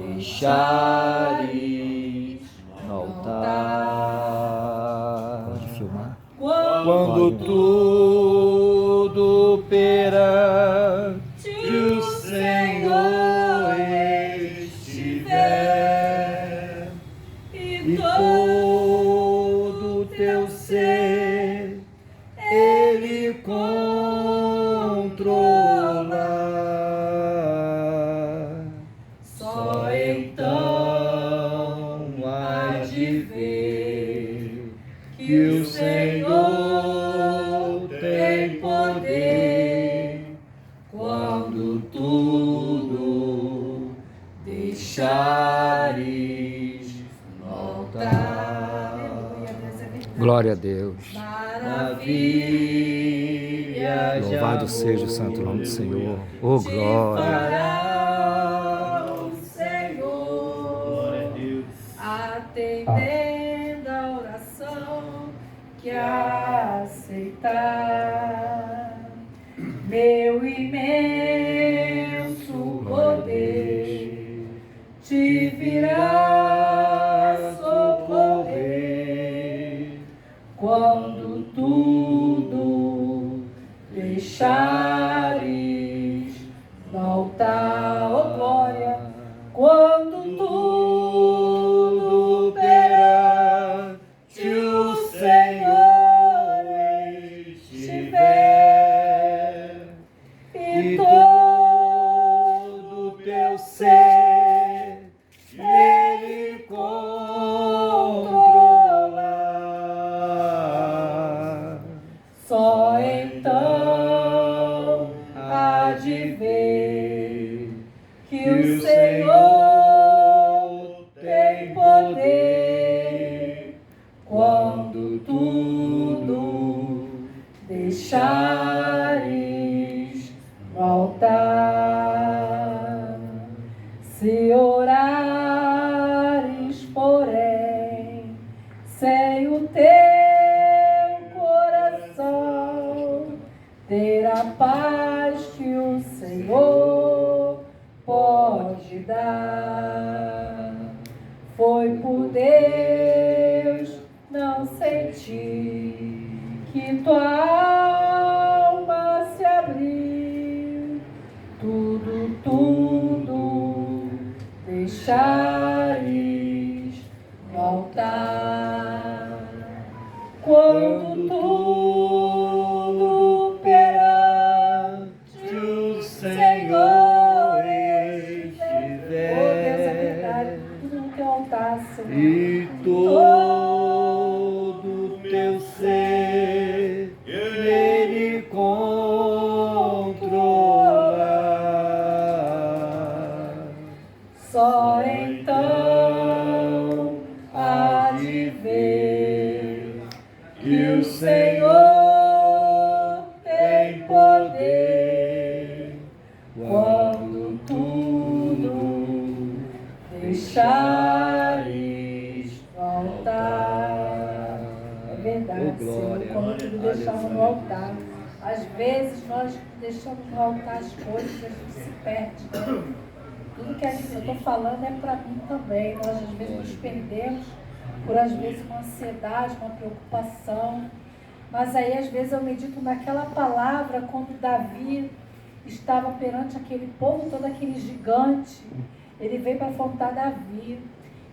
deixares no altar. Pode filmar. Quando tudo perante o Senhor estiver e todo o teu ser Ele controlar, só então há de ver que o Senhor tem poder quando tudo deixares no altar. Glória a Deus. Maravilha, Louvado seja o santo nome do Senhor. Oh, glória. fará o Senhor, atendendo a oração que aceitar. Meu imenso poder te virá socorrer quando tudo deixares no altar. Oh glória, quando tudo perante o Senhor estiver e todo teu ser Ele controlar, só então há de ver que o Senhor tem poder quando tudo deixares no altar. Se orares, porém, sem o teu coração, ter a paz que o Senhor pode dar. Foi por Deus não sentir que tua alma se abriu, tudo deixares no altar. Quando tudo perante o Senhor estiver, oh Deus, é verdade, tudo no teu altar, Senhor, e todo teu ser Ele controlar, só então há de ver que o Senhor tem poder quando tudo deixares no altar. É verdade, Senhor, quando tudo deixamos no altar. Às vezes nós deixamos no altar as coisas e a gente se perde. Tudo que eu estou falando é para mim também. Nós às vezes nos perdemos por às vezes uma ansiedade, uma preocupação. Mas aí às vezes eu medito naquela palavra quando Davi estava perante aquele povo, todo aquele gigante. Ele veio para afrontar Davi.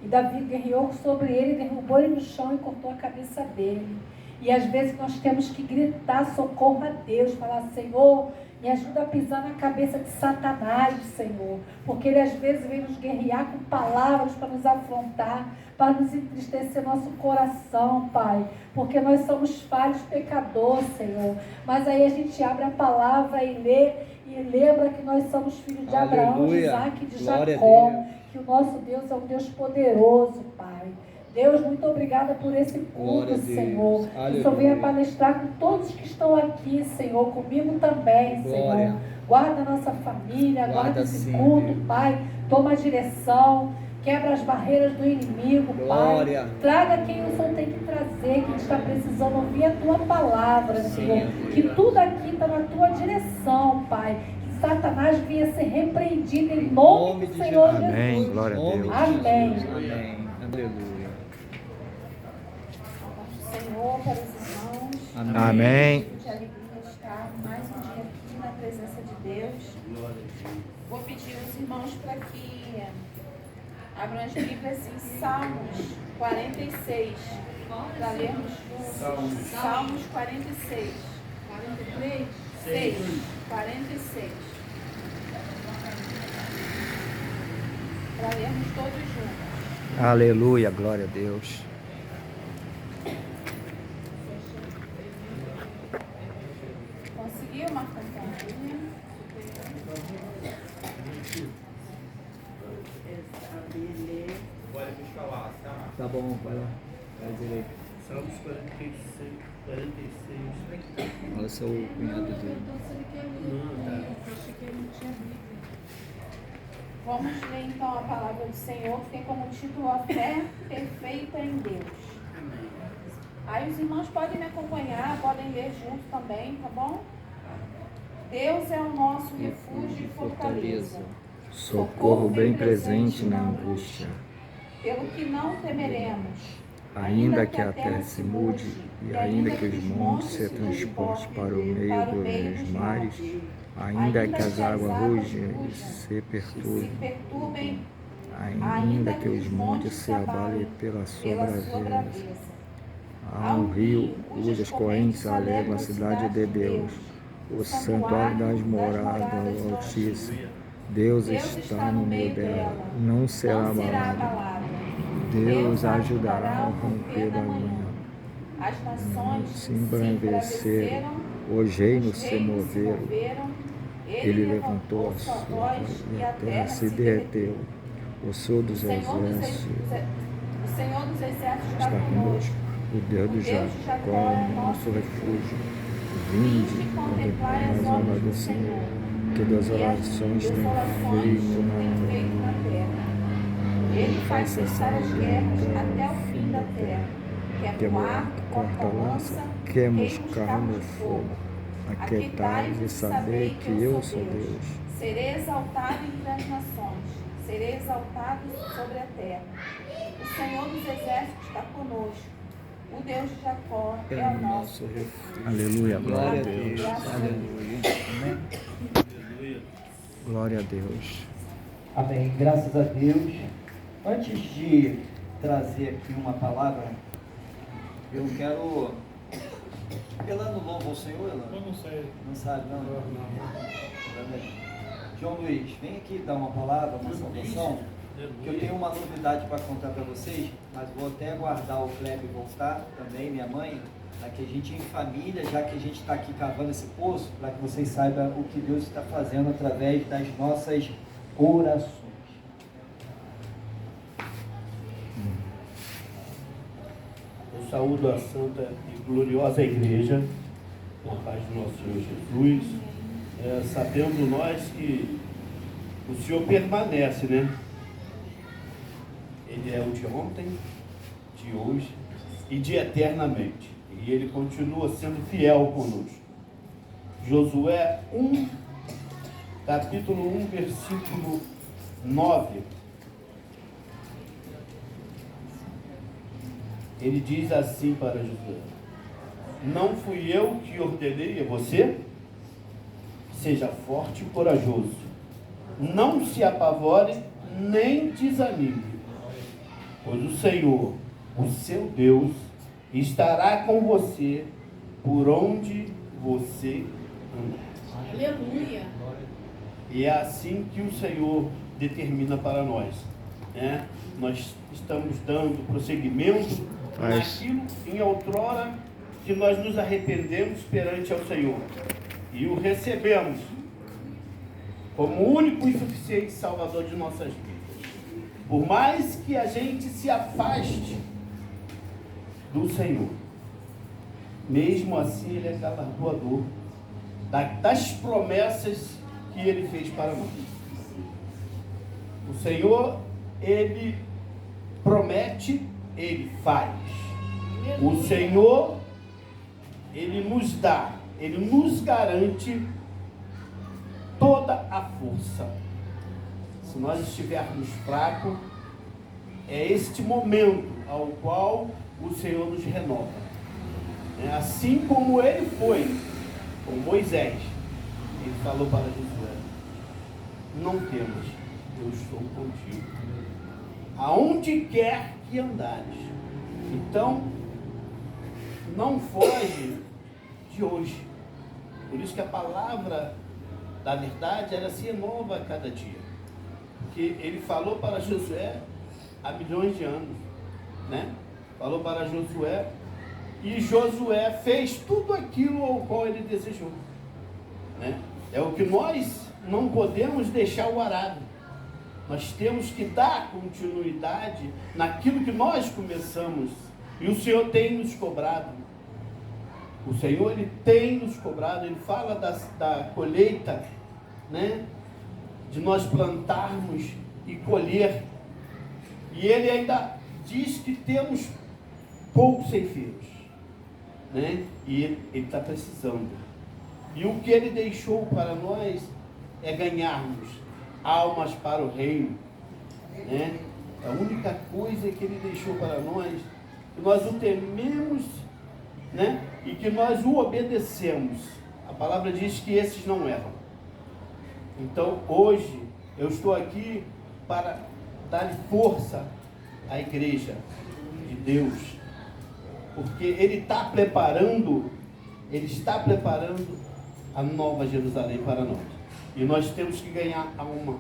E Davi guerreou sobre ele, derrubou ele no chão e cortou a cabeça dele. E às vezes nós temos que gritar socorro a Deus, falar: Senhor, me ajuda a pisar na cabeça de Satanás, Senhor. Porque ele às vezes vem nos guerrear com palavras para nos afrontar, para nos entristecer nosso coração, Pai. Porque nós somos falhos pecadores, Senhor. Mas aí a gente abre a palavra e lê, e lembra que nós somos filhos de Abraão, de Isaac e de Jacó. Que o nosso Deus é um Deus poderoso, Pai. Deus, muito obrigada por esse culto, Senhor. Que o Senhor venha palestrar com todos que estão aqui, Senhor, comigo também, Senhor. Guarda a nossa família, guarda esse culto, Pai. Toma a direção, quebra as barreiras do inimigo, Pai. Traga quem o Senhor tem que trazer, que está precisando ouvir a Tua palavra, Senhor. Que tudo aqui está na Tua direção, Pai. Satanás venha ser repreendido em nome do Senhor Jesus. Amém. Glória a Deus. Amém. Amém. Aleluia. Senhor, para os irmãos. Amém. De alegria estar mais um dia aqui na presença de Deus. Vou pedir aos irmãos para que abram as Bíblias em Salmos 46, para lermos juntos. Salmos 46. 43? 6. 46. Para lermos todos juntos. Aleluia. Glória a Deus. Conseguiu, Marcão? Tá bom, vai lá. Vai direito. Salmos 46. Olha só o cunhado dele. Vamos ler então a palavra do Senhor, que tem como título A Fé Perfeita em Deus. Aí os irmãos podem me acompanhar, podem ler junto também, tá bom? Deus é o nosso refúgio e fortaleza, Socorro bem presente na angústia. pelo que não temeremos, Ainda que a terra se mude, e ainda que os montes se transportem para o meio dos mares, ainda que as águas rugem e se perturbem, ainda que os montes se abalem pela sua braveza. Há um rio cujas correntes alegram a cidade de Deus, o santuário das moradas do Altíssimo. Deus está no meio dela, não será abalada. Deus ajudará ao romper da manhã. As nações Se embranqueceram, os reinos se moveram. Ele levantou a sua voz e a terra se derreteu. O Senhor dos exércitos O Senhor dos exércitos está conosco. O Deus de Jacó é nosso refúgio. Vinde contemplar as obras do Senhor, que desolações tem feito na terra. Ele faz cessar as guerras até o fim da terra. Quebra o arco, corta a lança, queima os carros no fogo. Aquietai-vos e sabei que eu sou Deus. Serei exaltado entre as nações, serei exaltado sobre a terra. O Senhor dos exércitos está conosco. O Deus de Jacó é o nosso refúgio. Aleluia, glória a Glória a Deus. Deus. Aleluia. Amém. Glória a Deus. Amém, graças a Deus. Antes de trazer aqui uma palavra, eu quero. Elano louva ao Senhor, Elano? Eu não sei. Não sabe, não? Amém. João Luiz, vem aqui dar uma palavra, uma salvação, que eu tenho uma novidade para contar para vocês, mas vou até aguardar o Kleber voltar também, minha mãe, para que a gente em família, já que a gente está aqui cavando esse poço, para que vocês saibam o que Deus está fazendo através das nossas orações. Eu saúdo a santa e gloriosa igreja, na paz do nosso Senhor Jesus, sabendo nós que o Senhor permanece, né? Ele é o de ontem, de hoje e de eternamente. E Ele continua sendo fiel conosco. Josué 1, capítulo 1, versículo 9. Ele diz assim para Josué: não fui eu que ordenei a você? Seja forte e corajoso. Não se apavore nem desanime, pois o Senhor, o seu Deus, estará com você por onde você andar. Aleluia. E é assim que o Senhor determina para nós, né? Nós estamos dando prosseguimento naquilo em outrora que nós nos arrependemos perante ao Senhor e o recebemos como único e suficiente Salvador de nossas vidas. Por mais que a gente se afaste do Senhor, mesmo assim Ele é galardoador das promessas que Ele fez para nós. O Senhor, Ele promete, Ele faz. O Senhor, Ele nos dá, Ele nos garante toda a força. Se nós estivermos fracos, é este momento ao qual o Senhor nos renova. Assim como ele foi com Moisés, ele falou para Josué: não temas, eu estou contigo, aonde quer que andares. Então, não foge de hoje. Por isso que a palavra da verdade, ela se renova a cada dia. Porque ele falou para Josué há milhões de anos, né? Falou para Josué, e Josué fez tudo aquilo ao qual ele desejou, né? É o que nós não podemos deixar o arado. Nós temos que dar continuidade naquilo que nós começamos. E o Senhor tem nos cobrado. O Senhor, ele tem nos cobrado. Ele fala da colheita, né? De nós plantarmos e colher. E ele ainda diz que temos poucos ceifeiros, né? E ele está precisando. E o que ele deixou para nós é ganharmos almas para o reino, né? A única coisa que ele deixou para nós, que nós o tememos, né? E que nós o obedecemos. A palavra diz que esses não erram. Então hoje eu estou aqui para dar força à igreja de Deus, porque ele está preparando a nova Jerusalém para nós. E nós temos que ganhar alma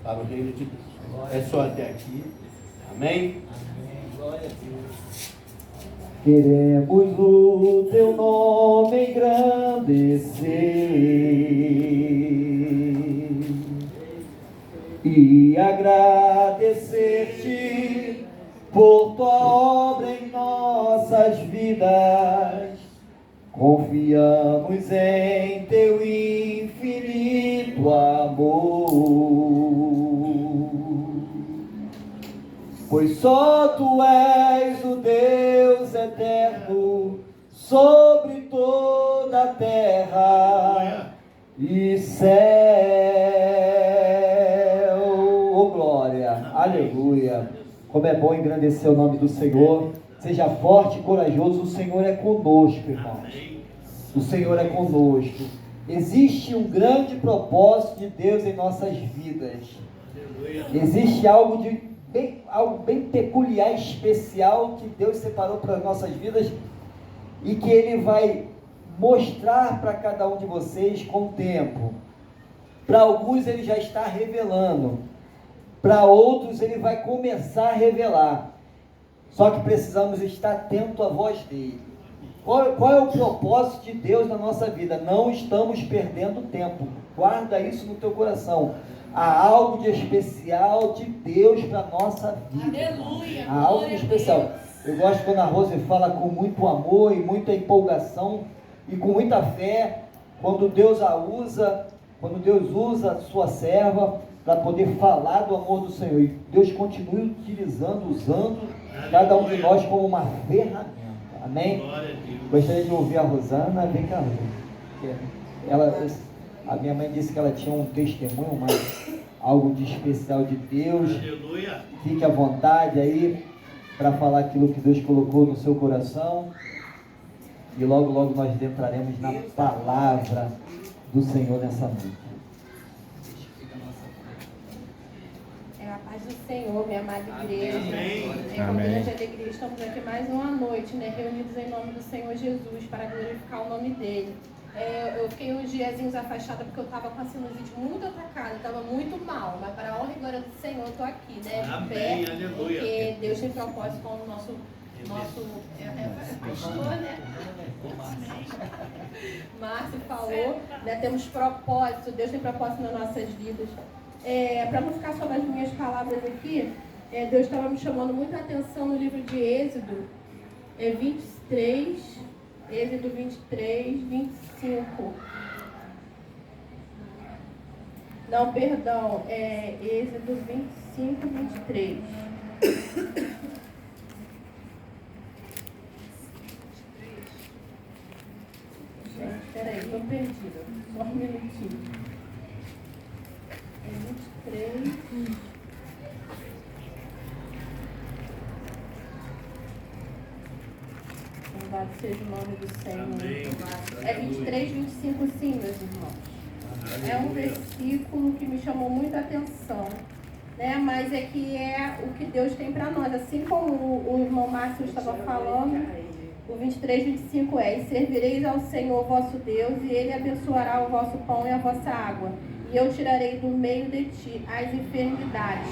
para o reino de Deus. É só até aqui. Amém? Glória a Deus. Queremos o teu nome engrandecer e agradecer-te por tua obra em nossas vidas. Confiamos em teu infinito amor, pois só tu és o Deus eterno sobre toda a terra e céu. Oh glória, aleluia. Como é bom engrandecer o nome do Senhor. Seja forte e corajoso, o Senhor é conosco, irmãos. O Senhor é conosco. Existe um grande propósito de Deus em nossas vidas. Existe algo bem peculiar, especial, que Deus separou para as nossas vidas e que Ele vai mostrar para cada um de vocês com o tempo. Para alguns Ele já está revelando, para outros Ele vai começar a revelar. Só que precisamos estar atento à voz dele. Qual é o propósito de Deus na nossa vida? Não estamos perdendo tempo. Guarda isso no teu coração. Há algo de especial de Deus para a nossa vida. Aleluia! Há algo de especial. Eu gosto quando a Rose fala com muito amor e muita empolgação e com muita fé, quando Deus usa a sua serva para poder falar do amor do Senhor. E Deus continue usando cada um de nós como uma ferramenta. Amém? Gostaria de ouvir a Rosana. Vem cá, Rosana. A minha mãe disse que ela tinha um testemunho, mas algo de especial de Deus. Aleluia. Fique à vontade aí para falar aquilo que Deus colocou no seu coração. E logo, logo nós entraremos na palavra do Senhor nessa noite. A paz do Senhor, minha amada igreja. Com Amém. grande alegria estamos aqui mais uma noite, né, reunidos em nome do Senhor Jesus, para glorificar o nome dele. Eu fiquei uns diazinhos afastada porque eu estava com a sinusite muito atacada, estava muito mal, mas para a honra e glória do Senhor eu estou aqui, né, de Amém, pé, aleluia. porque Deus tem propósito com o nosso pastor, né? Márcio falou, né, temos propósito, Deus tem propósito nas nossas vidas. Para não ficar só nas minhas palavras aqui, Deus estava me chamando muita atenção no livro de Êxodo 23, Êxodo 23, 25. Não, perdão, Êxodo 25, 23. Gente, peraí, estou perdida. Só um minutinho. Louvado seja o nome do Senhor. É 23, 25 sim, meus irmãos. É um versículo que me chamou muita atenção, né? Mas é que é o que Deus tem para nós. Assim como o irmão Márcio estava falando, o 23, 25 é: e servireis ao Senhor vosso Deus, e Ele abençoará o vosso pão e a vossa água, e eu tirarei do meio de ti as enfermidades.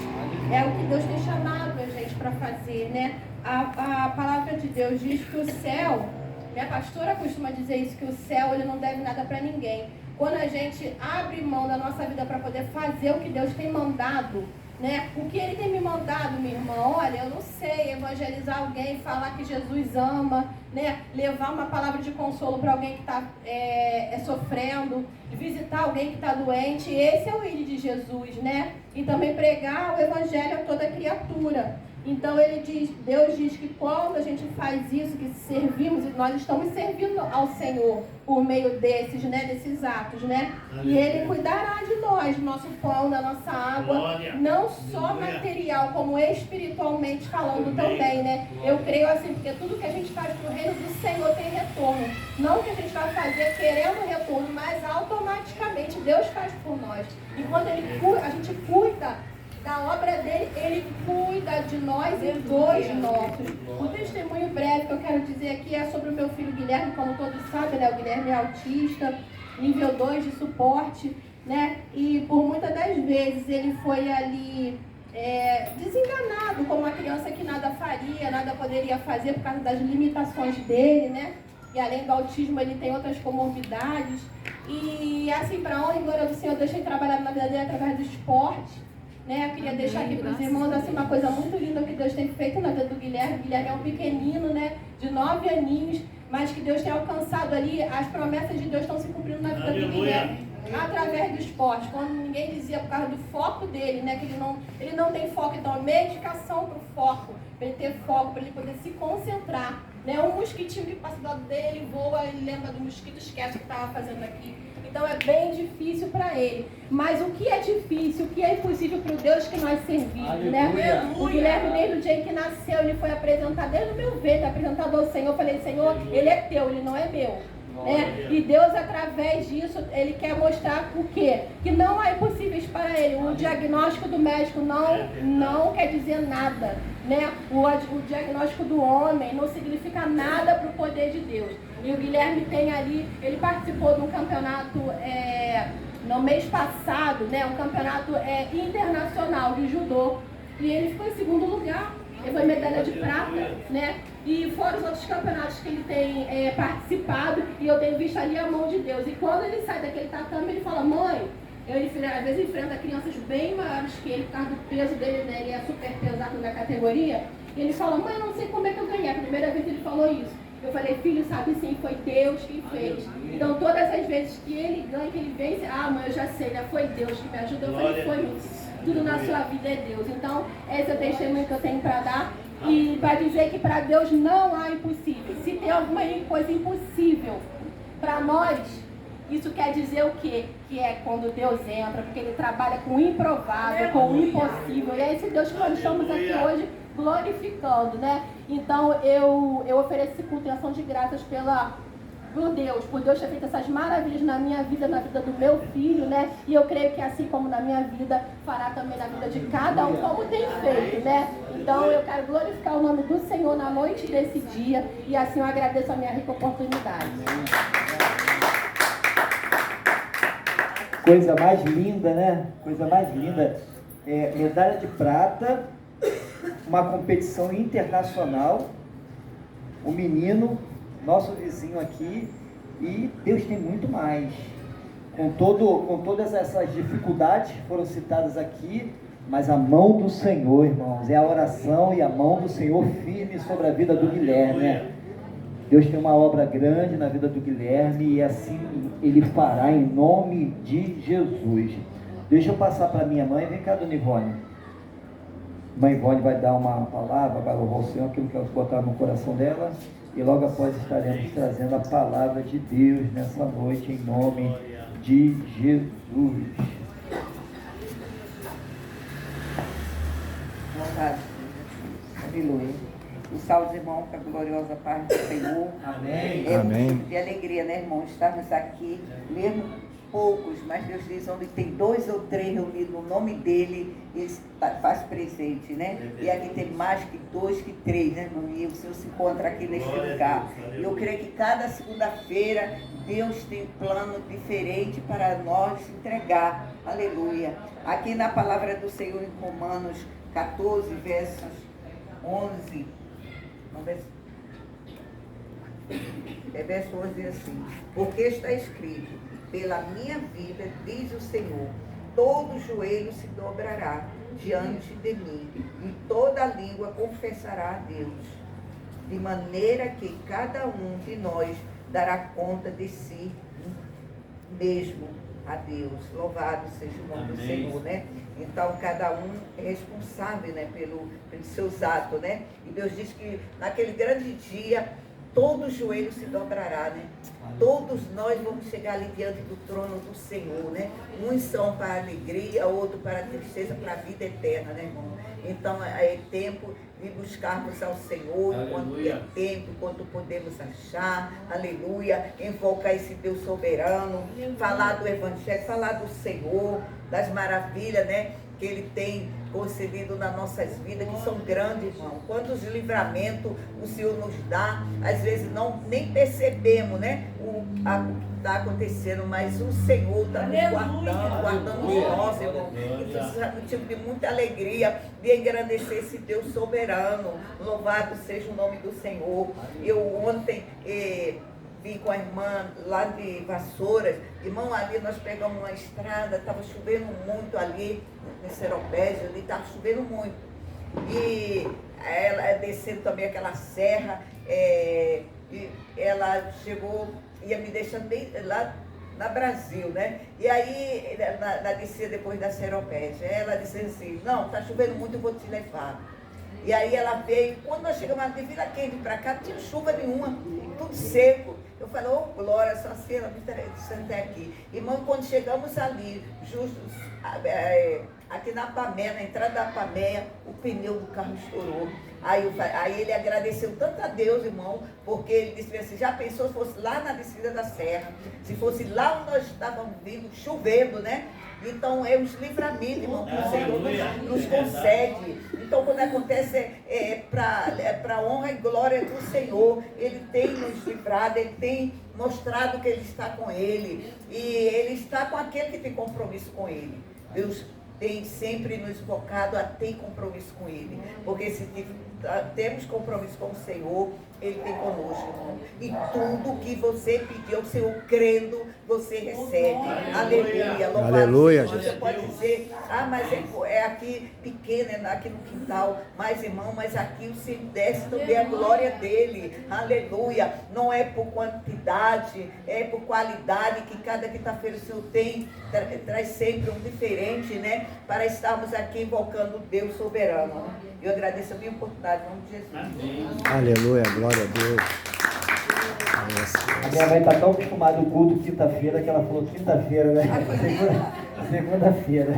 É o que Deus tem chamado a gente para fazer, né? A palavra de Deus diz que o céu, minha pastora costuma dizer isso, que o céu ele não deve nada para ninguém. Quando a gente abre mão da nossa vida para poder fazer o que Deus tem mandado, né? O que Ele tem me mandado, minha irmã, olha, eu não sei, evangelizar alguém, falar que Jesus ama, né? Levar uma palavra de consolo para alguém que está sofrendo, visitar alguém que está doente, esse é o ir de Jesus, né? E também pregar o evangelho a toda criatura. Então Deus diz que quando a gente faz isso, que servimos, nós estamos servindo ao Senhor por meio desses atos, né? E Ele cuidará de nós, do nosso pão, da nossa água, não só material, como espiritualmente falando também, né? Eu creio assim, porque tudo que a gente faz pro reino do Senhor tem retorno. Não que a gente vai fazer querendo retorno, mas automaticamente Deus faz por nós. E quando a gente cuida da obra dele, ele cuida de nós e dos nossos. O testemunho breve que eu quero dizer aqui é sobre o meu filho Guilherme, como todos sabem, né? O Guilherme é autista, nível 2 de suporte, né? E por muitas das vezes ele foi ali desenganado como uma criança que nada faria, nada poderia fazer por causa das limitações dele, né? E além do autismo ele tem outras comorbidades. E assim, para a honra e glória do Senhor, eu deixei trabalhar na vida dele através do esporte. Né, eu queria deixar aqui para os irmãos assim, uma coisa muito linda que Deus tem feito na vida do Guilherme. O Guilherme é um pequenino, né, de 9 aninhos, mas que Deus tem alcançado ali, as promessas de Deus estão se cumprindo na vida do Guilherme através do esporte. Quando ninguém dizia por causa do foco dele, né, que ele não tem foco, então a medicação para o foco, para ele ter foco, para ele poder se concentrar. Né, um mosquitinho que passa do lado dele, ele voa, ele lembra do mosquito, esquece o que estava fazendo aqui. Então é bem difícil para ele. Mas o que é difícil, o que é impossível para o Deus que nós servimos, né? O Guilherme, desde o dia em que nasceu, ele foi apresentado, desde o meu ventre, apresentado ao Senhor. Eu falei, Senhor, ele é teu, ele não é meu. Né? E Deus, através disso, Ele quer mostrar o quê? Que não há impossíveis para Ele. O diagnóstico do médico não quer dizer nada. Né? O diagnóstico do homem não significa nada para o poder de Deus. E o Guilherme tem ali, ele participou de um campeonato no mês passado, né? Um campeonato internacional de judô. E ele ficou em segundo lugar. Ele foi medalha de prata, né? E fora os outros campeonatos que ele tem participado, e eu tenho visto ali a mão de Deus. E quando ele sai daquele tatame, ele fala, mãe, às vezes enfrenta crianças bem maiores que ele, por causa do peso dele, né? Ele é super pesado na categoria. E ele fala, mãe, eu não sei como é que eu ganhei. A primeira vez ele falou isso. Eu falei, filho, sabe sim, foi Deus quem fez. Então todas as vezes que ele ganha, que ele vence, mãe, eu já sei, né? Foi Deus que me ajudou. Eu falei, foi isso. Tudo na sua vida é Deus. Então, esse é o testemunho que eu tenho para dar. E para dizer que para Deus não há impossível. Se tem alguma coisa impossível para nós, isso quer dizer o quê? Que é quando Deus entra, porque Ele trabalha com o improvável, com o impossível. E é esse Deus que nós estamos aqui hoje glorificando, né? Então, eu ofereço esse culto em ação de graças por Deus ter feito essas maravilhas na minha vida, na vida do meu filho, né? E eu creio que assim como na minha vida, fará também na vida de cada um, como tem feito, né? Então eu quero glorificar o nome do Senhor na noite desse dia, e assim eu agradeço a minha rica oportunidade. Coisa mais linda, né? Coisa mais linda. Medalha de prata, uma competição internacional, o menino, nosso vizinho aqui, e Deus tem muito mais. Com todas essas dificuldades que foram citadas aqui, mas a mão do Senhor, irmãos, é a oração e a mão do Senhor firme sobre a vida do Guilherme, né? Deus tem uma obra grande na vida do Guilherme e assim Ele fará em nome de Jesus. Deixa eu passar para minha mãe. Vem cá, dona Ivone. Mãe Ivone vai dar uma palavra, vai louvar o Senhor, aquilo que ela botar no coração dela. E logo após estaremos trazendo a palavra de Deus nessa noite, em nome de Jesus. Vontade. Aleluia. O salve, irmão, com a gloriosa paz do Senhor. Amém. É Amém. motivo de alegria, né, irmão? Estarmos aqui, mesmo poucos, mas Deus diz, onde tem 2 ou 3 reunidos no nome dele, ele faz presente, né? E aqui tem mais que 2 que 3, né, irmão? E o Senhor se encontra aqui neste lugar. E eu creio que cada segunda-feira Deus tem um plano diferente para nós entregar. Aleluia. Aqui na palavra do Senhor em Romanos 14, versos 11. Verso 11 diz assim: porque está escrito, pela minha vida, diz o Senhor, todo joelho se dobrará diante de mim, e toda língua confessará a Deus, de maneira que cada um de nós dará conta de si mesmo a Deus. Louvado seja o nome do Senhor, né? Então, cada um é responsável, né, pelos seus atos, né? E Deus diz que naquele grande dia, todo joelho se dobrará, né? Todos nós vamos chegar ali diante do trono do Senhor, né? Uns são para a alegria, outros para a tristeza, para a vida eterna, né, irmão? Então, é tempo de buscarmos ao Senhor, enquanto é tempo, enquanto podemos achar, aleluia, invocar esse Deus soberano, falar do Evangelho, falar do Senhor, das maravilhas, né, que Ele tem concedido nas nossas vidas, que são grandes, irmão. Quantos livramentos o Senhor nos dá, às vezes nem percebemos, né, o que está acontecendo, mas o Senhor está nos guardando os nossos, irmão. Então, isso é motivo de muita alegria, de engrandecer esse Deus soberano. Louvado seja o nome do Senhor. Eu ontem vim com a irmã lá de Vassouras, irmão, ali nós pegamos uma estrada, estava chovendo muito ali, em Seropédia, ali estava chovendo muito. E ela descendo também aquela serra, e ela chegou, ia me deixando bem lá na Brasil, né? E aí, na descida depois da Seropédia, ela disse assim, não, está chovendo muito, eu vou te levar. E aí ela veio, quando nós chegamos de Vila Quente para cá, não tinha chuva nenhuma, tudo seco. Eu falei, oh glória, só assim ela me até aqui. Irmão, quando chegamos ali, justo aqui na Paméia, na entrada da Paméia, o pneu do carro estourou. Aí ele agradeceu tanto a Deus, irmão, porque ele disse assim, já pensou se fosse lá na descida da serra, se fosse lá onde nós estávamos vindo, chovendo, né? Então é os livramentos, irmão, que o Senhor nos concede. Então quando acontece é para honra e glória do Senhor. Ele tem nos livrado, Ele tem mostrado que Ele está com Ele. E Ele está com aquele que tem compromisso com Ele. Deus tem sempre nos focado a ter compromisso com Ele. Porque se temos compromisso com o Senhor, Ele tem conosco, irmão. E tudo que você pediu ao Senhor, crendo, você recebe. Aleluia. Aleluia, Você pode dizer, mas é aqui pequeno, é aqui no quintal. Mas, irmão, mas aqui o Senhor desce também a glória dele. Aleluia. Não é por quantidade, é por qualidade, que cada quinta-feira o Senhor traz sempre um diferente, né? Para estarmos aqui invocando o Deus soberano. Eu agradeço a minha oportunidade, em nome de Jesus. Amém. Aleluia, glória a Deus. A minha mãe está tão acostumada ao culto quinta-feira que ela falou quinta-feira, né? Segunda-feira.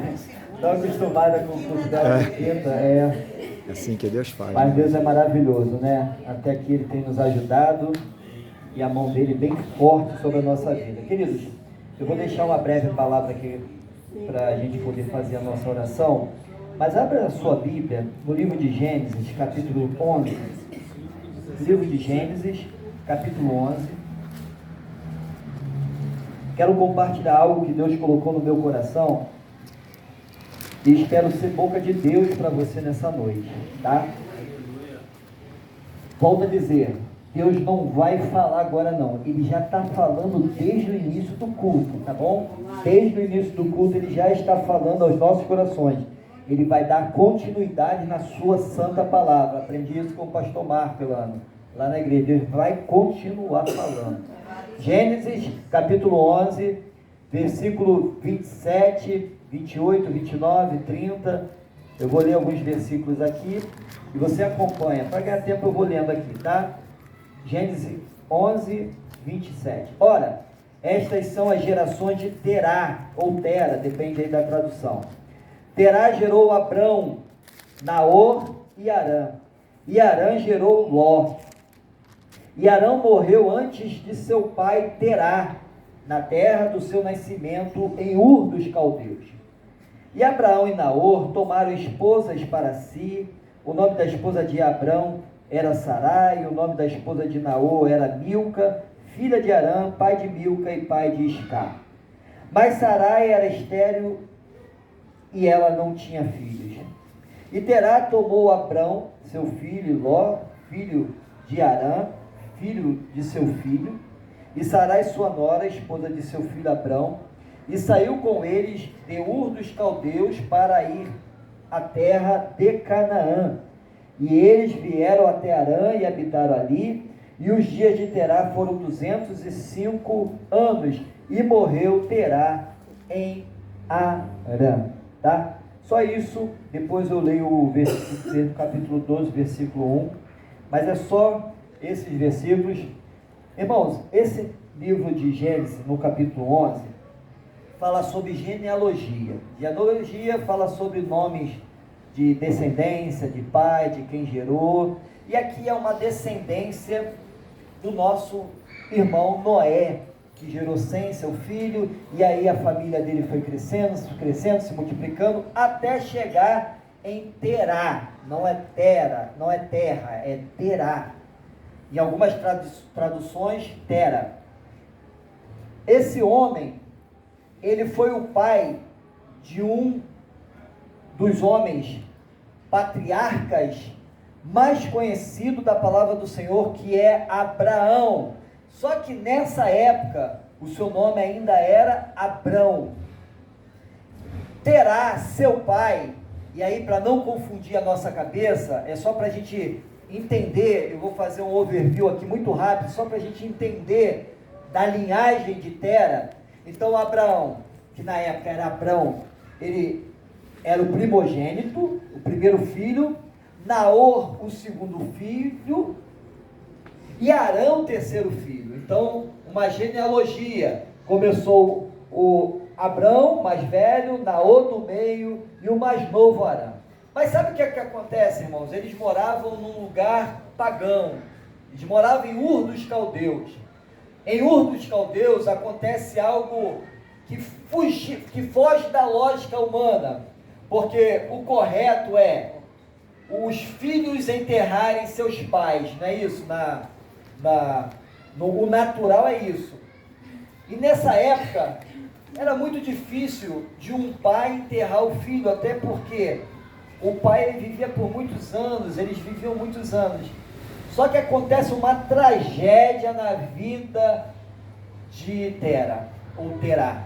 Tão acostumada com o culto dela de quinta. É assim que Deus faz. Mas Deus é maravilhoso, né? Até aqui Ele tem nos ajudado e a mão dele bem forte sobre a nossa vida. Queridos, eu vou deixar uma breve palavra aqui para a gente poder fazer a nossa oração. Mas abra a sua Bíblia no livro de Gênesis, capítulo 11. Livro de Gênesis, capítulo 11. Quero compartilhar algo que Deus colocou no meu coração e espero ser boca de Deus para você nessa noite, tá? Volto a dizer, Deus não vai falar agora não, Ele já está falando desde o início do culto, tá bom? Desde o início do culto Ele já está falando aos nossos corações. Ele vai dar continuidade na sua santa palavra. Aprendi isso com o pastor Marco lá na igreja. Ele vai continuar falando. Gênesis, capítulo 11, versículo 27, 28, 29, 30. Eu vou ler alguns versículos aqui e você acompanha. Para ganhar tempo eu vou lendo aqui, tá? Gênesis 11, 27. Ora, estas são as gerações de Terá, ou Tera, depende aí da tradução. Terá gerou Abrão, Naor e Arã. e Harã gerou Ló. E Harã morreu antes de seu pai Terá, na terra do seu nascimento, em Ur dos Caldeus. E Abraão e Naor tomaram esposas para si. O nome da esposa de Abrão era Sarai, o nome da esposa de Naor era Milca, filha de Harã, pai de Milca e pai de Iscar. Mas Sarai era estéril e ela não tinha filhos. E Terá tomou Abrão, seu filho, e Ló, filho de Harã, filho de seu filho, e Sarai sua nora, esposa de seu filho Abrão, e saiu com eles de Ur dos Caldeus para ir à terra de Canaã. E eles vieram até Harã e habitaram ali, e os dias de Terá foram 205 anos, e morreu Terá em Harã. Tá? Só isso, depois eu leio o versículo, capítulo 12, versículo 1, mas é só esses versículos. Irmãos, esse livro de Gênesis, no capítulo 11, fala sobre genealogia. Genealogia fala sobre nomes de descendência, de pai, de quem gerou. E aqui é uma descendência do nosso irmão Noé, que gerou Sem, seu filho, e aí a família dele foi crescendo, se multiplicando, até chegar em Terá. Não é Tera, não é terra, é Terá. Em algumas traduções, Tera. Esse homem, ele foi o pai de um dos homens patriarcas mais conhecido da palavra do Senhor, que é Abraão. Só que nessa época, o seu nome ainda era Abrão. Terá, seu pai, e aí para não confundir a nossa cabeça, é só para a gente entender, eu vou fazer um overview aqui muito rápido, só para a gente entender da linhagem de Tera. Então Abraão, que na época era Abrão, ele era o primogênito, o primeiro filho, Naor, o segundo filho, e Harã, o terceiro filho. Então, uma genealogia. Começou o Abrão, mais velho, Naor no meio, e o mais novo Harã. Mas sabe o que acontece, irmãos? Eles moravam num lugar pagão. Eles moravam em Ur dos Caldeus. Em Ur dos Caldeus acontece algo que foge da lógica humana. Porque o correto é os filhos enterrarem seus pais, não é isso? O natural é isso. E nessa época, era muito difícil de um pai enterrar o filho, até porque o pai ele vivia por muitos anos, eles viviam muitos anos. Só que acontece uma tragédia na vida de Tera, ou Terá.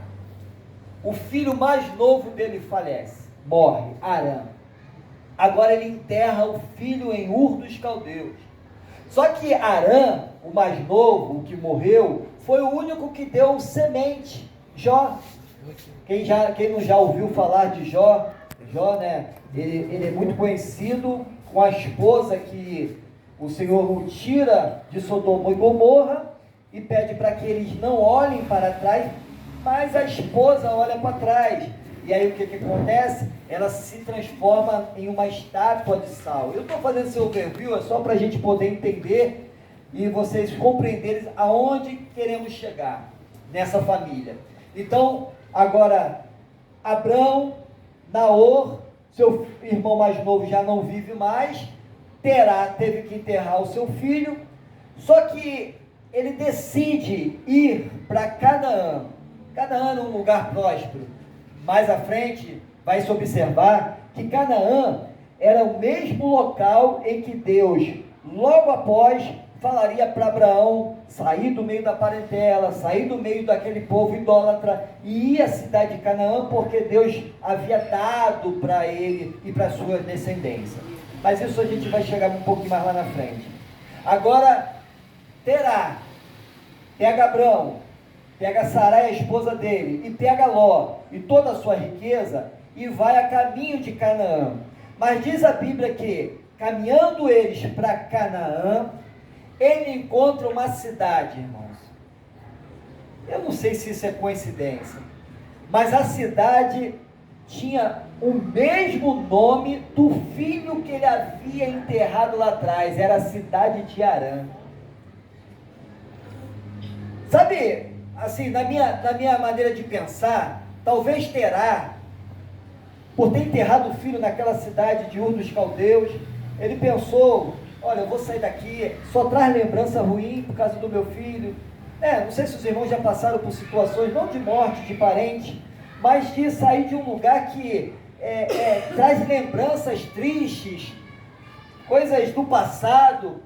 O filho mais novo dele falece, morre, Harã. Agora ele enterra o filho em Ur dos Caldeus. Só que Harã, o mais novo, o que morreu, foi o único que deu semente, Jó. Quem não já ouviu falar de Jó, né? Ele é muito conhecido com a esposa que o Senhor o tira de Sodoma e Gomorra e pede para que eles não olhem para trás, mas a esposa olha para trás. E aí o que acontece? Ela se transforma em uma estátua de sal. Eu estou fazendo esse overview, é só para a gente poder entender e vocês compreenderem aonde queremos chegar nessa família. Então, agora, Abrão, Naor, seu irmão mais novo já não vive mais, Terá teve que enterrar o seu filho, só que ele decide ir para Canaã. Canaã é um lugar próspero. Mais à frente, vai se observar que Canaã era o mesmo local em que Deus, logo após, falaria para Abraão sair do meio da parentela, sair do meio daquele povo idólatra e ir à cidade de Canaã, porque Deus havia dado para ele e para sua descendência. Mas isso a gente vai chegar um pouquinho mais lá na frente. Agora, Terá, pega Abrão, pega Sarai, a esposa dele, e pega Ló e toda a sua riqueza e vai a caminho de Canaã. Mas diz a Bíblia que, caminhando eles para Canaã, ele encontra uma cidade, irmãos. Eu não sei se isso é coincidência, mas a cidade tinha o mesmo nome do filho que ele havia enterrado lá atrás, era a cidade de Harã. Sabe, assim, na minha maneira de pensar, talvez Terá, por ter enterrado o filho naquela cidade de Ur dos Caldeus, ele pensou, olha, eu vou sair daqui, só traz lembrança ruim por causa do meu filho. Não sei se os irmãos já passaram por situações, não de morte de parente, mas de sair de um lugar que traz lembranças tristes, coisas do passado,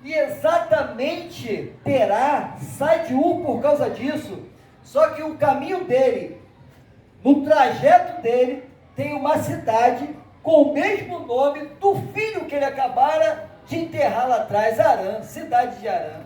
e exatamente Terá sai de Ur por causa disso. Só que o caminho dele, no trajeto dele, tem uma cidade com o mesmo nome do filho que ele acabara de enterrar lá atrás, Harã, cidade de Harã.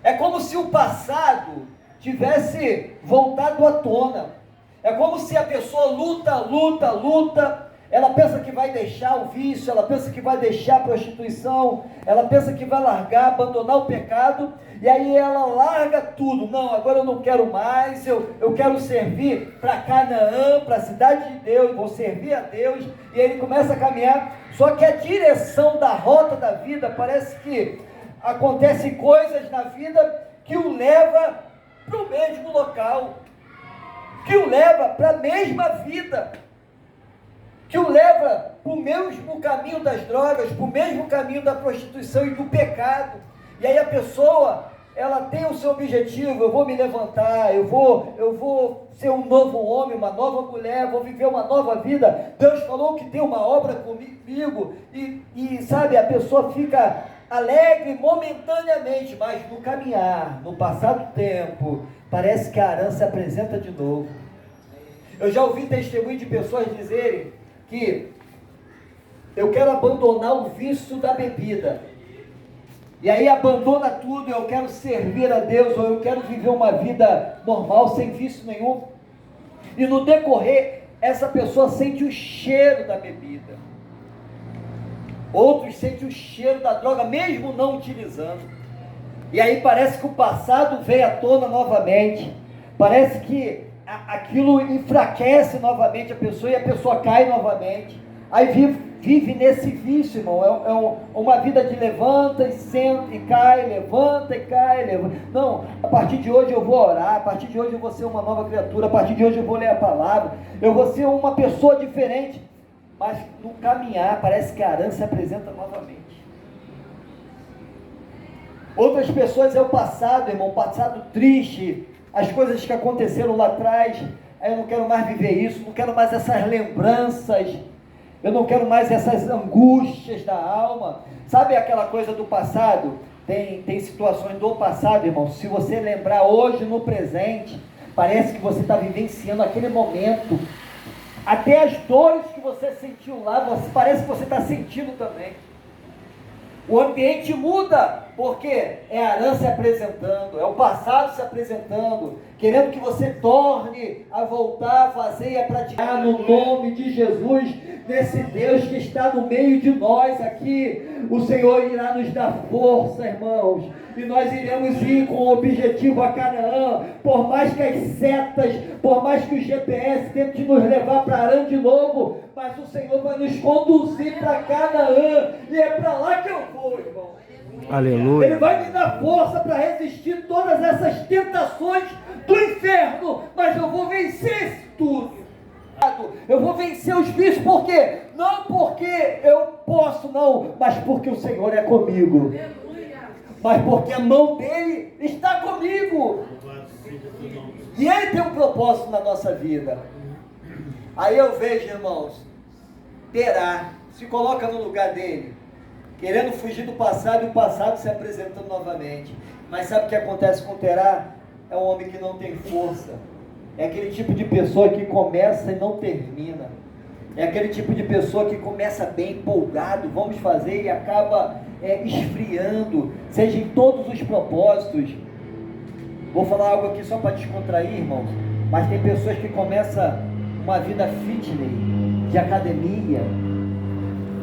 É como se o passado tivesse voltado à tona. É como se a pessoa luta, ela pensa que vai deixar o vício, ela pensa que vai deixar a prostituição, ela pensa que vai largar, abandonar o pecado, e aí ela larga tudo. Não, agora eu não quero mais, eu quero servir para Canaã, para a cidade de Deus, vou servir a Deus, e ele começa a caminhar, só que a direção da rota da vida, parece que acontecem coisas na vida que o leva para o mesmo local, que o leva para a mesma vida, que o leva para o mesmo caminho das drogas, para o mesmo caminho da prostituição e do pecado. E aí a pessoa, ela tem o seu objetivo, eu vou me levantar, eu vou ser um novo homem, uma nova mulher, vou viver uma nova vida. Deus falou que tem uma obra comigo, e sabe, a pessoa fica alegre momentaneamente, mas no caminhar, no passar do tempo, parece que a Harã se apresenta de novo. Eu já ouvi testemunho de pessoas dizerem que eu quero abandonar o vício da bebida, e aí abandona tudo, eu quero servir a Deus, ou eu quero viver uma vida normal, sem vício nenhum, e no decorrer, essa pessoa sente o cheiro da bebida, outros sentem o cheiro da droga, mesmo não utilizando, e aí parece que o passado veio à tona novamente, parece que aquilo enfraquece novamente a pessoa, e a pessoa cai novamente, aí vive nesse vício, irmão. É uma vida de levanta e senta e cai, levanta e cai, levanta. Não, a partir de hoje eu vou orar, a partir de hoje eu vou ser uma nova criatura, a partir de hoje eu vou ler a palavra, eu vou ser uma pessoa diferente, mas no caminhar parece que a Harã se apresenta novamente. Outras pessoas é o passado, irmão, passado triste, as coisas que aconteceram lá atrás, aí eu não quero mais viver isso, não quero mais essas lembranças, eu não quero mais essas angústias da alma. Sabe aquela coisa do passado? Tem situações do passado, irmão, se você lembrar hoje no presente, parece que você está vivenciando aquele momento, até as dores que você sentiu lá, parece que você está sentindo também. O ambiente muda, porque é a Harã se apresentando, é o passado se apresentando, querendo que você torne a voltar a fazer e a praticar no nome de Jesus, nesse Deus que está no meio de nós aqui. O Senhor irá nos dar força, irmãos, e nós iremos ir com o objetivo a Canaã, por mais que as setas, por mais que o GPS tente nos levar para Harã de novo, mas o Senhor vai nos conduzir para Canaã, e é para lá que eu vou, irmão. Aleluia. Ele vai me dar força para resistir todas essas tentações do inferno, mas eu vou vencer isso tudo. Eu vou vencer os vícios, por quê? Não porque eu posso, não, mas porque o Senhor é comigo. Mas porque a mão dele está comigo. E ele tem um propósito na nossa vida. Aí eu vejo, irmãos, Terá se coloca no lugar dele, querendo fugir do passado, e o passado se apresentando novamente. Mas sabe o que acontece com Terá? É um homem que não tem força. É aquele tipo de pessoa que começa e não termina. É aquele tipo de pessoa que começa bem empolgado, vamos fazer, e acaba esfriando, seja em todos os propósitos. Vou falar algo aqui só para descontrair, irmãos, mas tem pessoas que começam uma vida fitness, de academia,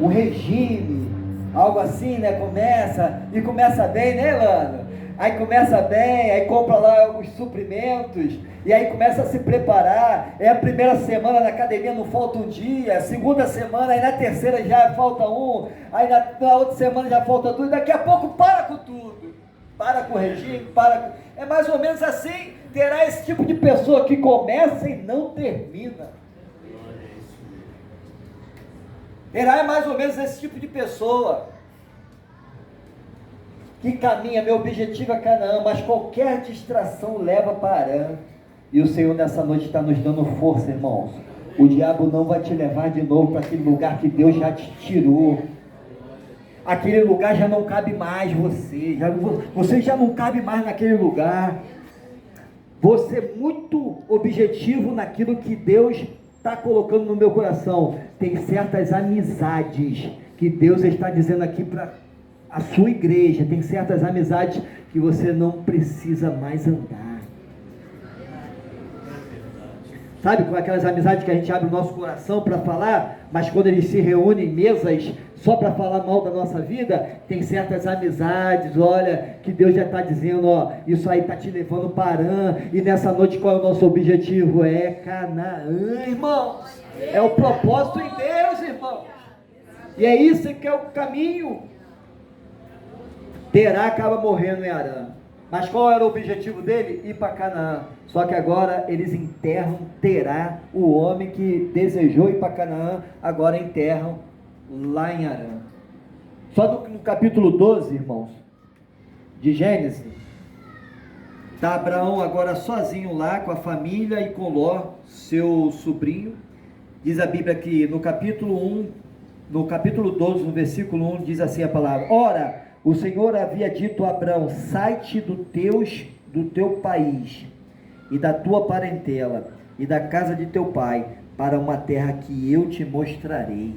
um regime, algo assim, né? Começa bem, né, Lana? Aí começa bem, aí compra lá os suprimentos, e aí começa a se preparar. É a primeira semana na academia, não falta um dia, a segunda semana, aí na terceira já falta um, aí na outra semana já falta dois, daqui a pouco para com tudo. Para com o regime, É mais ou menos assim, terá esse tipo de pessoa que começa e não termina. Terá mais ou menos esse tipo de pessoa que caminha, meu objetivo é Canaã, mas qualquer distração leva para Arã. E o Senhor nessa noite está nos dando força, irmãos. O diabo não vai te levar de novo para aquele lugar que Deus já te tirou. Aquele lugar já não cabe mais você já não cabe mais naquele lugar. Você é muito objetivo naquilo que Deus está colocando no meu coração. Tem certas amizades que Deus está dizendo aqui para a sua igreja. Tem certas amizades que você não precisa mais andar. Sabe, com aquelas amizades que a gente abre o nosso coração para falar, mas quando eles se reúnem em mesas só para falar mal da nossa vida, tem certas amizades, olha, que Deus já está dizendo, ó, isso aí está te levando para Arã, e nessa noite qual é o nosso objetivo? É Canaã, irmãos, é o propósito em Deus, irmãos, e é isso que é o caminho. Terá acaba morrendo em Arã, mas qual era o objetivo dele? Ir para Canaã. Só que agora eles enterram Terá, o homem que desejou ir para Canaã, agora enterram lá em Arã. Só no capítulo 12, irmãos, de Gênesis, está Abraão agora sozinho lá com a família e com Ló, seu sobrinho. Diz a Bíblia que no capítulo 12, no versículo 1, diz assim a palavra: ora, o Senhor havia dito a Abraão: sai-te do teu país e da tua parentela e da casa de teu pai para uma terra que eu te mostrarei.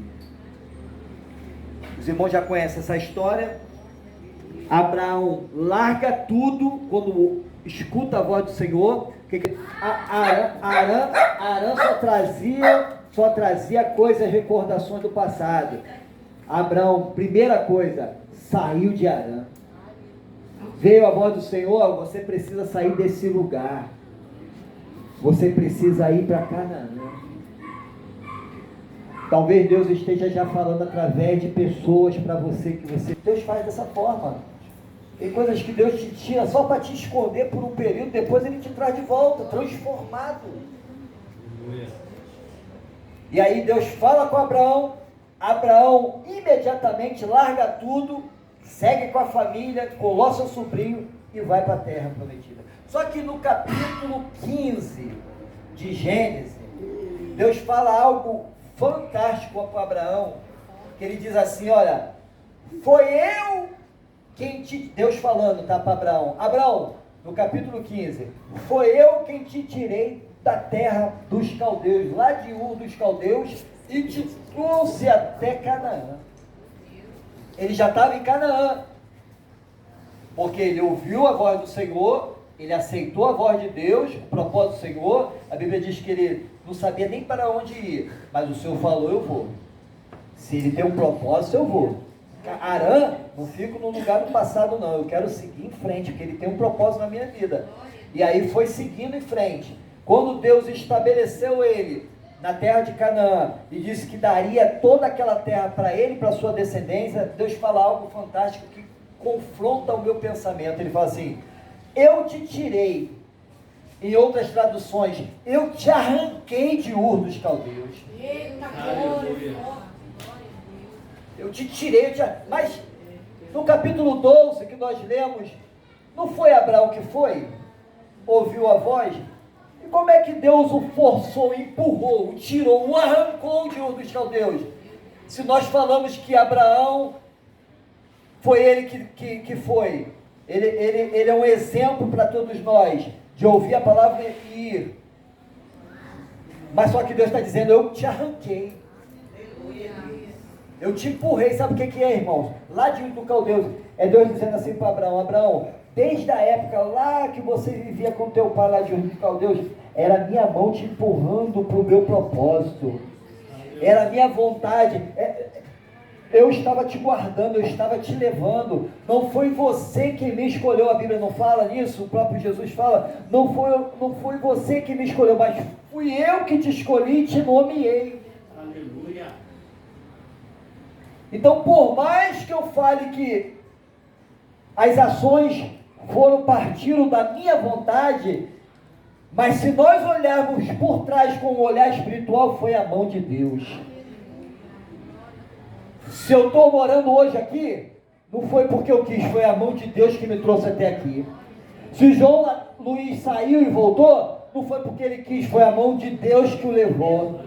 Os irmãos já conhecem essa história. Abraão larga tudo quando escuta a voz do Senhor. Arã só trazia coisas, recordações do passado. Abraão, primeira coisa, saiu de Arã. Veio a voz do Senhor: você precisa sair desse lugar. Você precisa ir para Canaã. Talvez Deus esteja já falando através de pessoas para você, Deus faz dessa forma. Tem coisas que Deus te tira só para te esconder por um período, depois Ele te traz de volta, transformado. E aí Deus fala com Abraão. Abraão imediatamente larga tudo, segue com a família, coloca seu sobrinho e vai para a terra prometida. Só que no capítulo 15 de Gênesis, Deus fala algo fantástico para Abraão, que ele diz assim: olha, foi eu quem te... Deus falando, tá, para Abraão. Abraão, no capítulo 15, foi eu quem te tirei da terra dos caldeus, lá de Ur dos caldeus, e te trouxe até Canaã. Ele já estava em Canaã, porque ele ouviu a voz do Senhor, ele aceitou a voz de Deus, o propósito do Senhor. A Bíblia diz que ele não sabia nem para onde ir, mas o Senhor falou: eu vou. Se ele tem um propósito, eu vou. Arã, não fico no lugar do passado não, eu quero seguir em frente, porque ele tem um propósito na minha vida. E aí foi seguindo em frente. Quando Deus estabeleceu ele na terra de Canaã e disse que daria toda aquela terra para ele e para sua descendência, Deus fala algo fantástico que confronta o meu pensamento. Ele fala assim: eu te tirei. Em outras traduções, eu te arranquei de Ur dos caldeus. Eu te tirei, mas no capítulo 12 que nós lemos, não foi Abraão que foi? Ouviu a voz? E como é que Deus o forçou, empurrou, o tirou, o arrancou de Ur dos caldeus? Se nós falamos que Abraão foi ele que foi, ele é um exemplo para todos nós, de ouvir a palavra e ir. Mas só que Deus está dizendo: eu te arranquei, eu te empurrei. Sabe o que é, irmãos? Lá de Ur dos caldeus, é Deus dizendo assim para Abraão: Abraão, desde a época lá que você vivia com teu pai lá de Ur dos caldeus, era a minha mão te empurrando para o meu propósito, era a minha vontade. eu estava te guardando, eu estava te levando. Não foi você quem me escolheu, a Bíblia não fala nisso, o próprio Jesus fala, não foi você que me escolheu, mas fui eu que te escolhi e te nomeei. Aleluia. Então, por mais que eu fale que as ações partiram da minha vontade, mas se nós olharmos por trás com um olhar espiritual, foi a mão de Deus. Se eu estou morando hoje aqui, não foi porque eu quis, foi a mão de Deus que me trouxe até aqui. Se João Luiz saiu e voltou, não foi porque ele quis, foi a mão de Deus que o levou.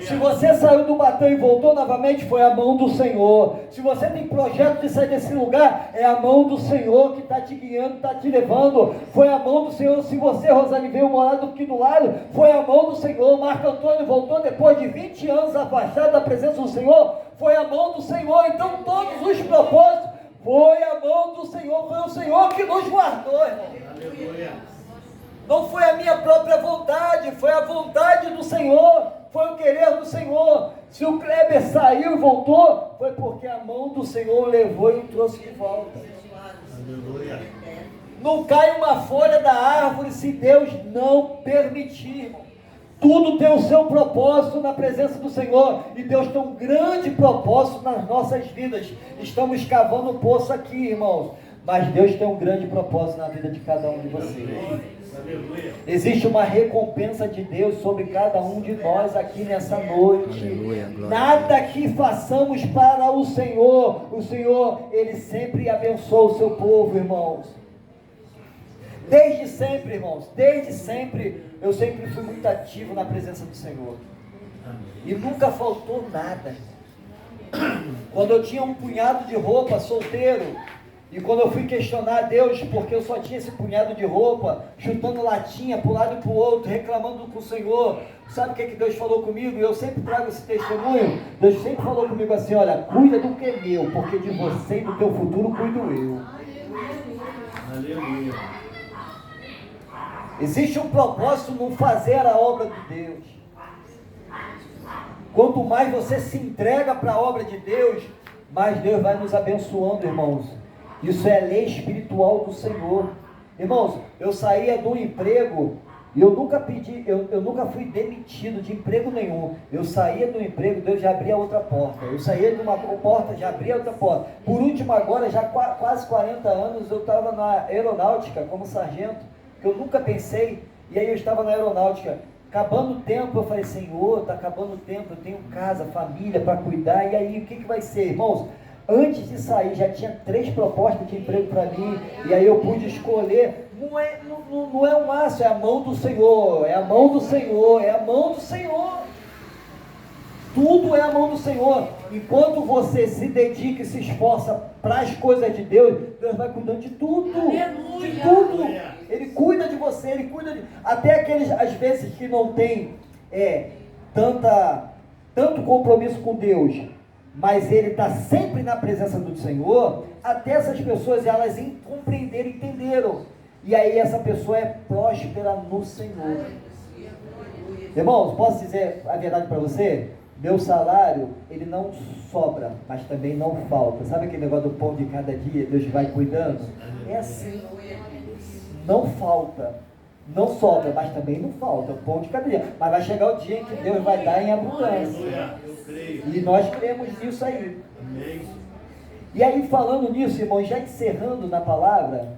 Se você saiu do Batão e voltou novamente, foi a mão do Senhor. Se você tem projeto de sair desse lugar, é a mão do Senhor que está te guiando, está te levando. Foi a mão do Senhor. Se você, Rosane, veio morar aqui do lado, foi a mão do Senhor. Marco Antônio voltou depois de 20 anos afastado da presença do Senhor, foi a mão do Senhor. Então todos os propósitos, foi a mão do Senhor. Foi o Senhor que nos guardou, irmão. Aleluia. Não foi a minha própria vontade, foi a vontade do Senhor. Foi o querer do Senhor. Se o Kleber saiu e voltou, foi porque a mão do Senhor o levou e o trouxe de volta. Aleluia. Não cai uma folha da árvore se Deus não permitir, irmão. Tudo tem o seu propósito na presença do Senhor. E Deus tem um grande propósito nas nossas vidas. Estamos cavando um poço aqui, irmãos. Mas Deus tem um grande propósito na vida de cada um de vocês. Aleluia. Existe uma recompensa de Deus sobre cada um de nós aqui nessa noite. Aleluia, glória. Nada que façamos para o Senhor, Ele sempre abençoa o seu povo, irmãos. Desde sempre, irmãos, desde sempre, eu sempre fui muito ativo na presença do Senhor. E nunca faltou nada. Quando eu tinha um punhado de roupa, solteiro, e quando eu fui questionar a Deus, porque eu só tinha esse punhado de roupa, chutando latinha para um lado e para o outro, reclamando com o Senhor, sabe o que Deus falou comigo? E eu sempre trago esse testemunho. Deus sempre falou comigo assim: olha, cuida do que é meu, porque de você e do teu futuro cuido eu. Aleluia. Existe um propósito no fazer a obra de Deus. Quanto mais você se entrega para a obra de Deus, mais Deus vai nos abençoando, irmãos. Isso é lei espiritual do Senhor. Irmãos, eu saía de um emprego e eu nunca fui demitido de emprego nenhum. Eu saía do emprego, Deus já abria outra porta. Eu saía de uma porta, já abria outra porta. Por último, agora, já quase 40 anos, eu estava na aeronáutica como sargento, que eu nunca pensei. E aí eu estava na aeronáutica, acabando o tempo, eu falei: Senhor, está acabando o tempo, eu tenho casa, família para cuidar. E aí, o que vai ser, irmãos? Antes de sair, já tinha 3 propostas de emprego para mim, e aí eu pude escolher. Não é um maço, é a mão do Senhor, é a mão do Senhor, é a mão do Senhor. Tudo é a mão do Senhor. Enquanto você se dedica e se esforça para as coisas de Deus, Deus vai cuidando de tudo. Aleluia. De tudo. Ele cuida de você, Ele cuida de... Até aqueles, às vezes, que não tem tanto compromisso com Deus, mas ele está sempre na presença do Senhor, até essas pessoas, elas compreenderam, entenderam, e aí essa pessoa é próspera no Senhor. Irmãos, posso dizer a verdade para você? Meu salário, ele não sobra, mas também não falta. Sabe aquele negócio do pão de cada dia, Deus vai cuidando? É assim, não falta, não sobra, mas também não falta, o pão de cada dia. Mas vai chegar o dia em que Deus vai dar em abundância. E nós cremos nisso aí. E aí, falando nisso, irmãos, já encerrando a palavra,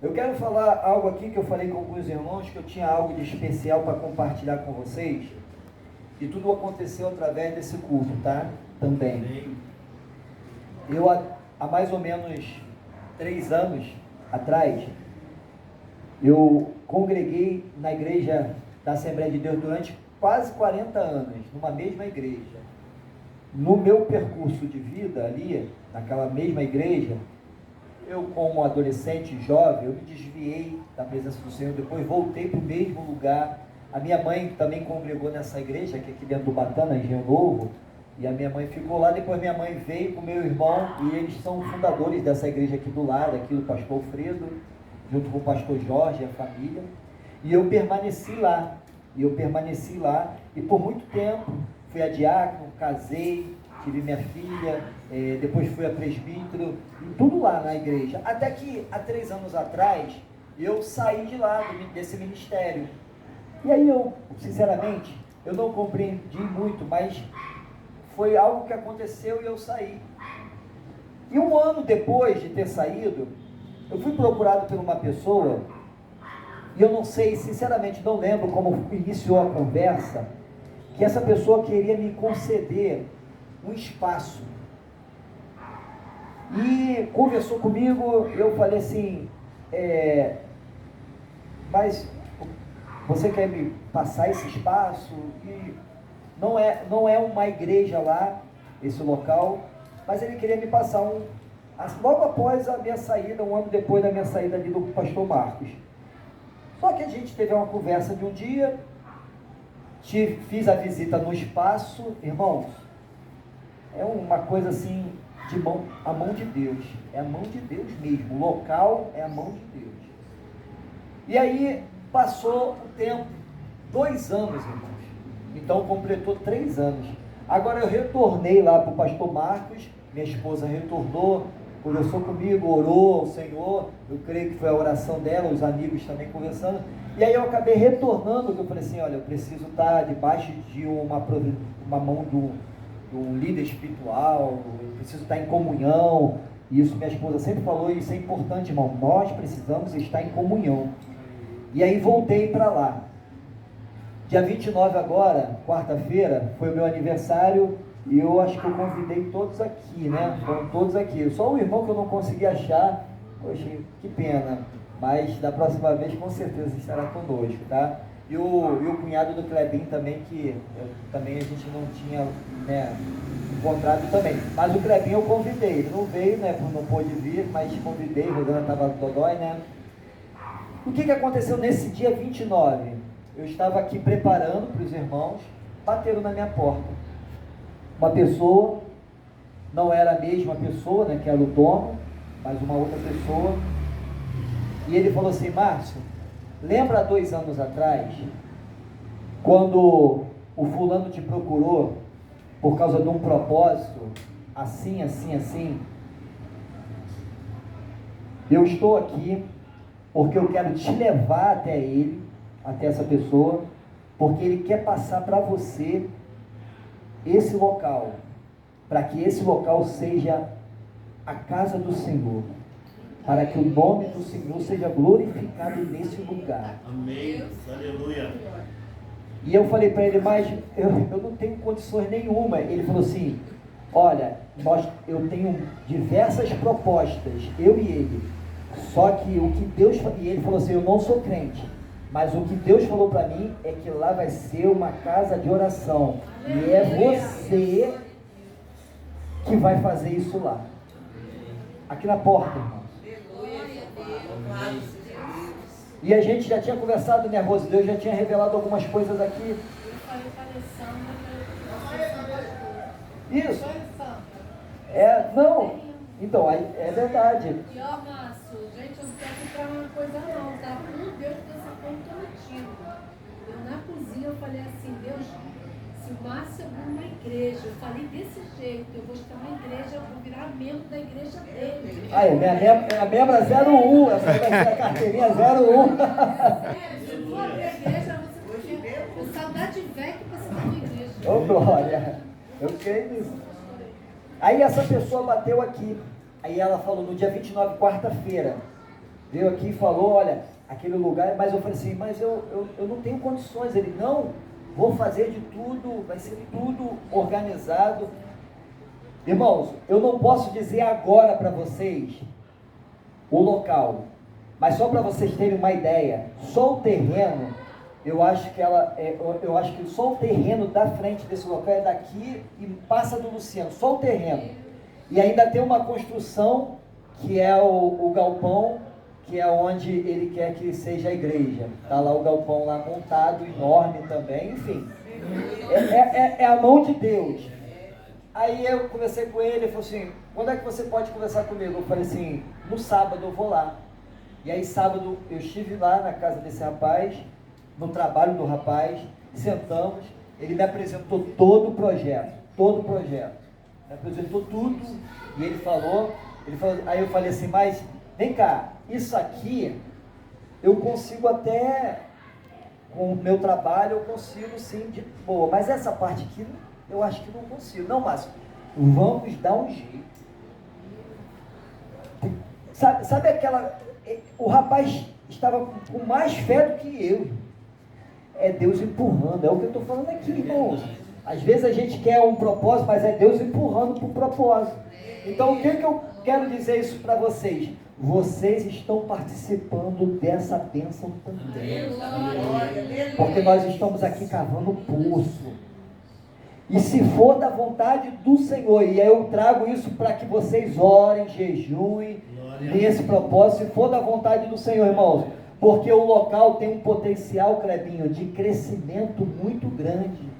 eu quero falar algo aqui que eu falei com alguns irmãos, que eu tinha algo de especial para compartilhar com vocês, e tudo aconteceu através desse culto, tá? Também. Eu, há mais ou menos 3 anos atrás, eu congreguei na igreja da Assembleia de Deus durante quase 40 anos, numa mesma igreja. No meu percurso de vida ali, naquela mesma igreja, eu, como adolescente jovem, eu me desviei da presença do Senhor, depois voltei para o mesmo lugar. A minha mãe também congregou nessa igreja, que é aqui dentro do Batana, Engenho Novo, e a minha mãe ficou lá. Depois minha mãe veio com o meu irmão, e eles são fundadores dessa igreja aqui do lado, aqui do pastor Alfredo, junto com o pastor Jorge e a família, e eu permaneci lá. E por muito tempo fui a diácono, casei, tive minha filha, depois fui a presbítero, e tudo lá na igreja. Até que, há 3 anos atrás, eu saí de lá, desse ministério. E aí eu, sinceramente, eu não compreendi muito, mas foi algo que aconteceu e eu saí. E 1 ano depois de ter saído, eu fui procurado por uma pessoa, e eu não sei, sinceramente, não lembro como iniciou a conversa, que essa pessoa queria me conceder um espaço. E conversou comigo, eu falei assim, mas você quer me passar esse espaço? E não é uma igreja lá, esse local, mas ele queria me passar logo após a minha saída, 1 ano depois da minha saída ali do pastor Marcos. Só que a gente teve uma conversa de um dia, fiz a visita no espaço, irmãos, é uma coisa assim, a mão de Deus, é a mão de Deus mesmo, o local é a mão de Deus. E aí, passou o tempo, 2 anos, irmãos, então completou 3 anos. Agora eu retornei lá para o pastor Marcos, minha esposa retornou, conversou comigo, orou ao Senhor, eu creio que foi a oração dela, os amigos também conversando, e aí eu acabei retornando, que eu falei assim, olha, eu preciso estar debaixo de uma mão de um líder espiritual, eu preciso estar em comunhão, e isso minha esposa sempre falou, e isso é importante, irmão, nós precisamos estar em comunhão. E aí voltei para lá. Dia 29 agora, quarta-feira, foi o meu aniversário, e eu acho que eu convidei todos aqui, né? Foram todos aqui. Só o irmão que eu não consegui achar, poxa, que pena. Mas da próxima vez, com certeza, estará conosco, tá? E o cunhado do Clebinho também, que também a gente não tinha, né, encontrado também. Mas o Clebinho eu convidei. Ele não veio, né? Não pôde vir, mas convidei. A Rosana estava dodói, né? O que aconteceu nesse dia 29? Eu estava aqui preparando para os irmãos, bateram na minha porta. Uma pessoa, não era a mesma pessoa, né, que era o dono, mas uma outra pessoa, e ele falou assim, Márcio, lembra 2 anos atrás, quando o fulano te procurou, por causa de um propósito, assim, assim, assim, eu estou aqui, porque eu quero te levar até ele, até essa pessoa, porque ele quer passar para você esse local, para que esse local seja a casa do Senhor, para que o nome do Senhor seja glorificado nesse lugar. Amém. Aleluia. E eu falei para ele, mas eu não tenho condições nenhuma. Ele falou assim, olha, eu tenho diversas propostas, eu e ele, só que o que Deus, e ele falou assim, eu não sou crente, mas o que Deus falou para mim é que lá vai ser uma casa de oração. E é você que vai fazer isso lá. Aqui na porta, irmãos. E a gente já tinha conversado, né, Rose? Deus já tinha revelado algumas coisas aqui. Isso. Não. Então, é verdade. E ó, Márcio, gente, eu não quero comprar uma coisa não, tá? Por Deus, que essa comprometido. Eu na cozinha, eu falei assim, Deus, se o Márcio abrir uma igreja, eu falei desse jeito, eu vou estar uma igreja, eu vou virar membro da igreja dele. Aí, minha membra é 01, essa vai ser a carteirinha 01. Se for abrir a igreja, você vai ter saudade velha que você está na igreja. Ô, glória, eu creio nisso. Aí essa pessoa bateu aqui, aí ela falou no dia 29, quarta-feira, veio aqui e falou, olha, aquele lugar, mas eu falei assim, mas eu não tenho condições. Ele, não, vou fazer de tudo, vai ser tudo organizado. Irmãos, eu não posso dizer agora para vocês o local, mas só para vocês terem uma ideia, só o terreno, eu acho que só o terreno da frente desse local é daqui e passa do Luciano, só o terreno. E ainda tem uma construção que é o galpão, que é onde ele quer que seja a igreja. Está lá o galpão lá montado, enorme também, enfim. É a mão de Deus. Aí eu conversei com ele, ele falou assim, quando é que você pode conversar comigo? Eu falei assim, no sábado eu vou lá. E aí sábado eu estive lá na casa desse rapaz, no trabalho do rapaz, sentamos, Ele me apresentou todo o projeto, me apresentou tudo, e ele falou, aí eu falei assim, mas vem cá, isso aqui eu consigo até, com o meu trabalho eu consigo sim, de boa, mas essa parte aqui eu acho que não consigo. Não, Márcio, vamos dar um jeito. Sabe aquela, o rapaz estava com mais fé do que eu. É Deus empurrando, é o que eu estou falando aqui, irmão. Às vezes a gente quer um propósito, mas é Deus empurrando para o propósito. Então o que eu quero dizer isso para vocês? Vocês estão participando dessa bênção também. Porque nós estamos aqui cavando poço. E se for da vontade do Senhor, e aí eu trago isso para que vocês orem, jejuem, nesse propósito, se for da vontade do Senhor, irmãos, porque o local tem um potencial, Clebinho, de crescimento muito grande.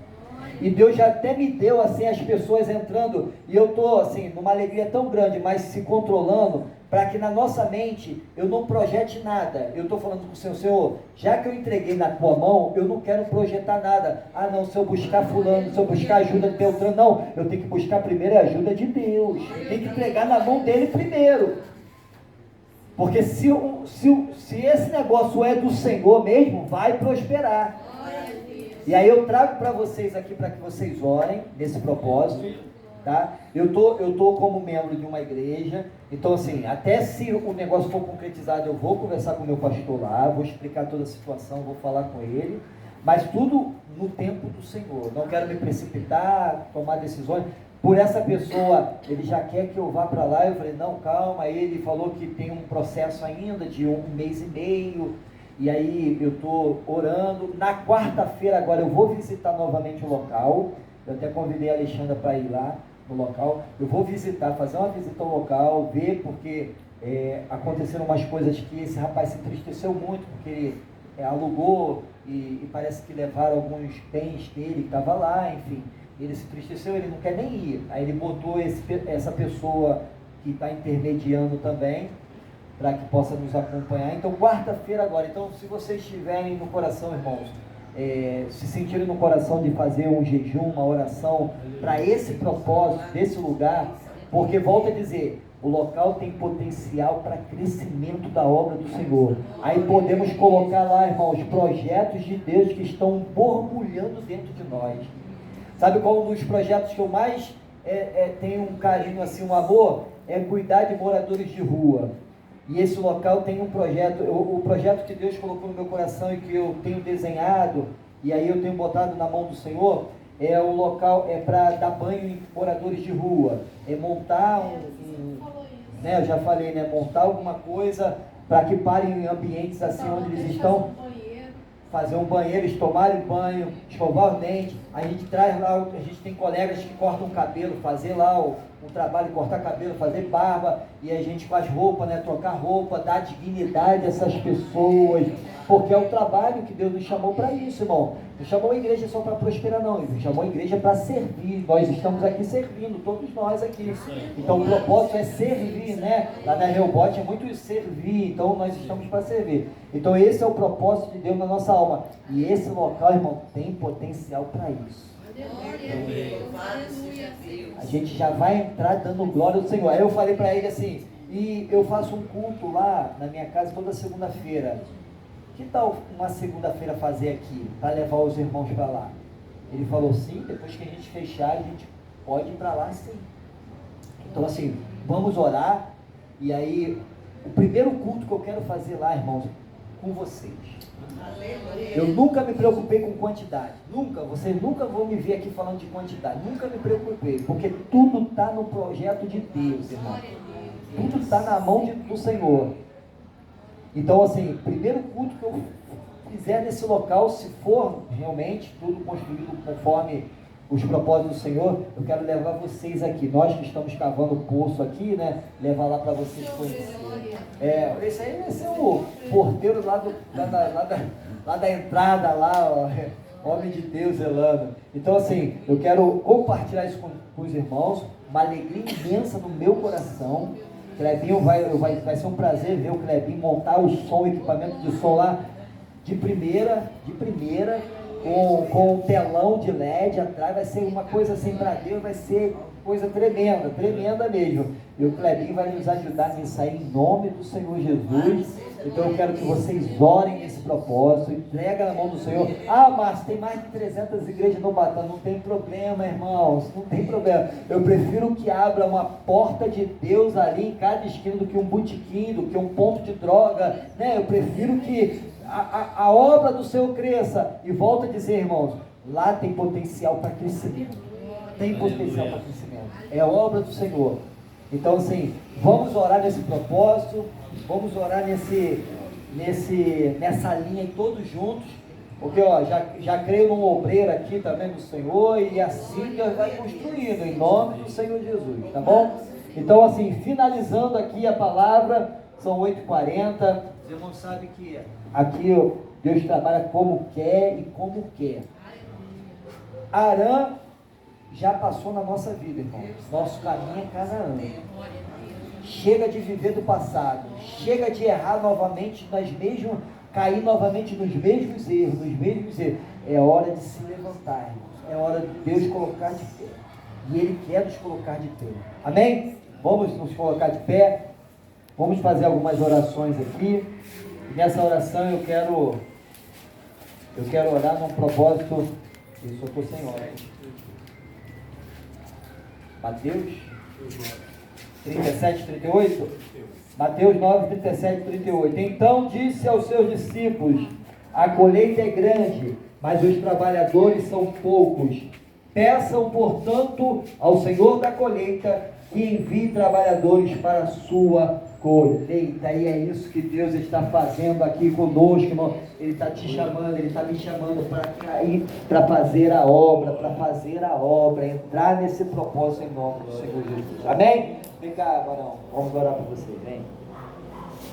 E Deus já até me deu, assim, as pessoas entrando, e eu estou, assim, numa alegria tão grande, mas se controlando, para que na nossa mente eu não projete nada. Eu estou falando com o Senhor, já que eu entreguei na tua mão, eu não quero projetar nada. Ah não, se eu buscar fulano, se eu buscar ajuda de Beltrano, não, eu tenho que buscar primeiro a ajuda de Deus, eu tenho que entregar na mão dele primeiro. Porque se esse negócio é do Senhor mesmo, vai prosperar. E aí eu trago para vocês aqui, para que vocês orem nesse propósito, tá? Eu tô como membro de uma igreja, então assim, até se o negócio for concretizado, eu vou conversar com o meu pastor lá, vou explicar toda a situação, vou falar com ele, mas tudo no tempo do Senhor. Não quero me precipitar, tomar decisões. Por essa pessoa, ele já quer que eu vá para lá, eu falei, não, calma, ele falou que tem um processo ainda de 1 mês e meio, e aí eu estou orando. Na quarta-feira agora eu vou visitar novamente o local, eu até convidei a Alexandra para ir lá no local, eu vou visitar, fazer uma visita ao local, ver, porque aconteceram umas coisas que esse rapaz se entristeceu muito, porque ele alugou e parece que levaram alguns bens dele que estava lá, enfim. Ele se entristeceu, ele não quer nem ir. Aí ele botou essa pessoa que está intermediando também, para que possa nos acompanhar. Então, quarta-feira agora. Então, se vocês tiverem no coração, irmãos, se sentirem no coração de fazer um jejum, uma oração, para esse propósito, desse lugar, porque, volto a dizer, o local tem potencial para crescimento da obra do Senhor. Aí podemos colocar lá, irmãos, projetos de Deus que estão borbulhando dentro de nós. Sabe qual um dos projetos que eu mais tenho um carinho, assim, um amor? É cuidar de moradores de rua. E esse local tem um projeto, o projeto que Deus colocou no meu coração e que eu tenho desenhado, e aí eu tenho botado na mão do Senhor, o local para dar banho em moradores de rua. É montar né, eu já falei, né, montar alguma coisa para que parem em ambientes assim onde eles estão. Fazer um banheiro, eles tomarem banho, escovar os dentes. A gente traz lá, a gente tem colegas que cortam o cabelo, fazer lá o trabalho de cortar cabelo, fazer barba, e a gente faz roupa, né, trocar roupa, dar dignidade a essas pessoas, porque é o trabalho que Deus nos chamou para isso, irmão. Não chamou a igreja só para prosperar, não, Ele chamou a igreja para servir. Nós estamos aqui servindo, todos nós aqui. Então o propósito é servir, né? Lá na Rehoboth é muito servir, então nós estamos para servir. Então esse é o propósito de Deus na nossa alma. E esse local, irmão, tem potencial para isso. A gente já vai entrar dando glória ao Senhor. Aí eu falei para ele assim, e eu faço um culto lá na minha casa toda segunda-feira. Que tal uma segunda-feira fazer aqui, para levar os irmãos para lá? Ele falou, sim, depois que a gente fechar, a gente pode ir para lá, sim. Então assim, vamos orar, e aí, o primeiro culto que eu quero fazer lá, irmãos, com vocês. Eu nunca me preocupei com quantidade, vocês nunca vão me ver aqui falando de quantidade, nunca me preocupei, porque tudo está no projeto de Deus, irmão. Tudo está na mão do Senhor. Então, assim, primeiro culto que eu fizer nesse local, se for realmente tudo construído conforme os propósitos do Senhor, eu quero levar vocês aqui, nós que estamos cavando o poço aqui, né, levar lá para vocês conhecerem. Esse aí vai ser o porteiro lá da entrada, lá, ó, homem de Deus zelando. Então, assim, eu quero compartilhar isso com os irmãos, uma alegria imensa no meu coração. Clebinho vai ser um prazer ver o Clebinho montar o som, o equipamento de som lá de primeira, com um telão de LED atrás, vai ser uma coisa assim para Deus, vai ser coisa tremenda, tremenda mesmo. E o Clebinho vai nos ajudar nisso aí, em nome do Senhor Jesus. Então eu quero que vocês orem nesse propósito, entrega na mão do Senhor. Ah, Márcio, tem mais de 300 igrejas no Batão. Não tem problema, irmãos, não tem problema. Eu prefiro que abra uma porta de Deus ali em cada esquina do que um botequim, do que um ponto de droga, né? Eu prefiro que a obra do Senhor cresça. E volto a dizer, irmãos, lá tem potencial para crescimento. Tem potencial para crescimento. É a obra do Senhor. Então, assim, vamos orar nesse propósito, vamos orar nessa linha todos juntos, porque ó, já creio num obreiro aqui também do Senhor, e assim Deus vai construindo, em nome do Senhor Jesus, tá bom? Então, assim, finalizando aqui a palavra, são 8h40, os irmãos sabem que aqui Deus trabalha como quer e como quer. Arã já passou na nossa vida, irmão. Nosso caminho é Canaã. Chega de viver do passado. Chega de errar novamente cair novamente nos mesmos erros. É hora de se levantar, irmão. É hora de Deus colocar de pé. E Ele quer nos colocar de pé. Amém? Vamos nos colocar de pé. Vamos fazer algumas orações aqui. E nessa oração eu quero orar num propósito. Isso, eu estou sem hora. Mateus 37, 38. Mateus 9, 37, 38. Então disse aos seus discípulos: a colheita é grande, mas os trabalhadores são poucos. Peçam, portanto, ao Senhor da colheita que envie trabalhadores para a sua colheita. E é isso que Deus está fazendo aqui conosco, irmão. Ele está te chamando, Ele está me chamando para fazer a obra, entrar nesse propósito em nome do Senhor Jesus. Amém? Vem cá, varão, vamos orar por você, vem.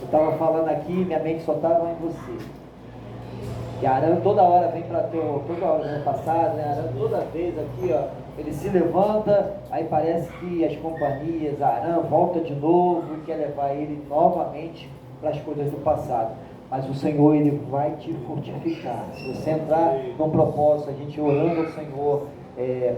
Eu estava falando aqui, minha mente só estava em você. E Arã toda hora vem para toda hora no passado, né? Arã toda vez aqui, ó, ele se levanta, aí parece que as companhias, Arã volta de novo e quer levar ele novamente para as coisas do passado. Mas o Senhor, Ele vai te fortificar. Se você entrar num propósito, a gente orando ao Senhor,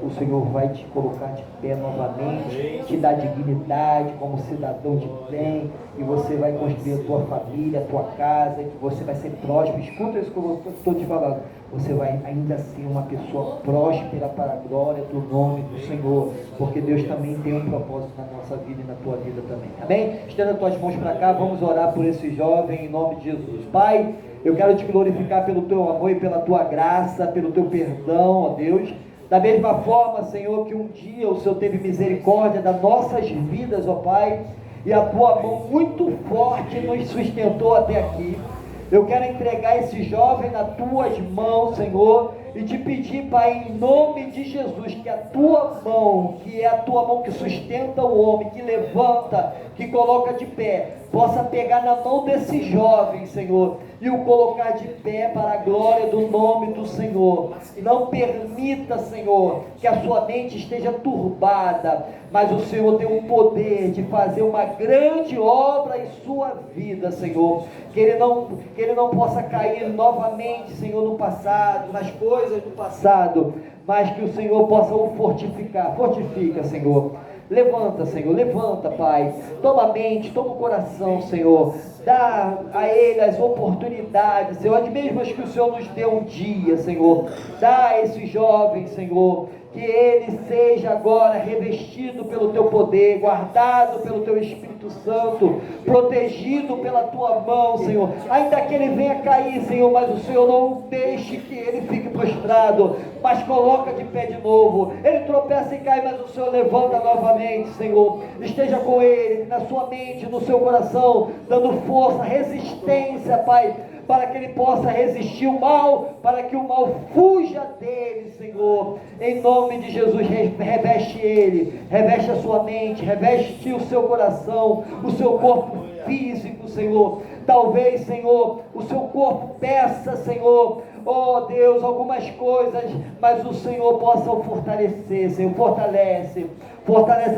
o Senhor vai te colocar de pé novamente, te dar dignidade como cidadão de bem, e você vai construir a tua família, a tua casa, e você vai ser próspero. Escuta isso que eu estou te falando. Você vai ainda ser uma pessoa próspera para a glória do nome do Senhor, porque Deus também tem um propósito na nossa vida e na tua vida também. Amém? Estenda as tuas mãos para cá, vamos orar por esse jovem em nome de Jesus. Pai, eu quero te glorificar pelo teu amor e pela tua graça, pelo teu perdão, ó Deus. Da mesma forma, Senhor, que um dia o Senhor teve misericórdia das nossas vidas, ó Pai, e a tua mão muito forte nos sustentou até aqui. Eu quero entregar esse jovem nas tuas mãos, Senhor, e te pedir, Pai, em nome de Jesus, que a tua mão, que é a tua mão que sustenta o homem, que levanta, que coloca de pé, possa pegar na mão desse jovem, Senhor, e o colocar de pé para a glória do nome do Senhor. Não permita, Senhor, que a sua mente esteja turbada, mas o Senhor tem o poder de fazer uma grande obra em sua vida, Senhor. Que ele não possa cair novamente, Senhor, no passado, nas coisas do passado, mas que o Senhor possa o fortificar. Fortifica, Senhor. Levanta, Senhor, levanta, Pai. Toma a mente, toma o coração, Senhor. Dá a ele as oportunidades, Senhor, as mesmas que o Senhor nos deu um dia, Senhor. Dá a esse jovem, Senhor, que ele seja agora revestido pelo teu poder, guardado pelo teu Espírito Santo, protegido pela tua mão, Senhor. Ainda que ele venha cair, Senhor, mas o Senhor não deixe que ele fique prostrado, mas coloca de pé de novo. Ele tropeça e cai, mas o Senhor levanta novamente, Senhor. Esteja com ele, na sua mente, no seu coração, dando força, resistência, Pai, para que ele possa resistir o mal, para que o mal fuja dele, Senhor. Em nome de Jesus, reveste ele, reveste a sua mente, reveste o seu coração, o seu corpo físico, Senhor. Talvez, Senhor, o seu corpo peça, Senhor, oh Deus, algumas coisas, mas o Senhor possa o fortalecer, Senhor. Fortalece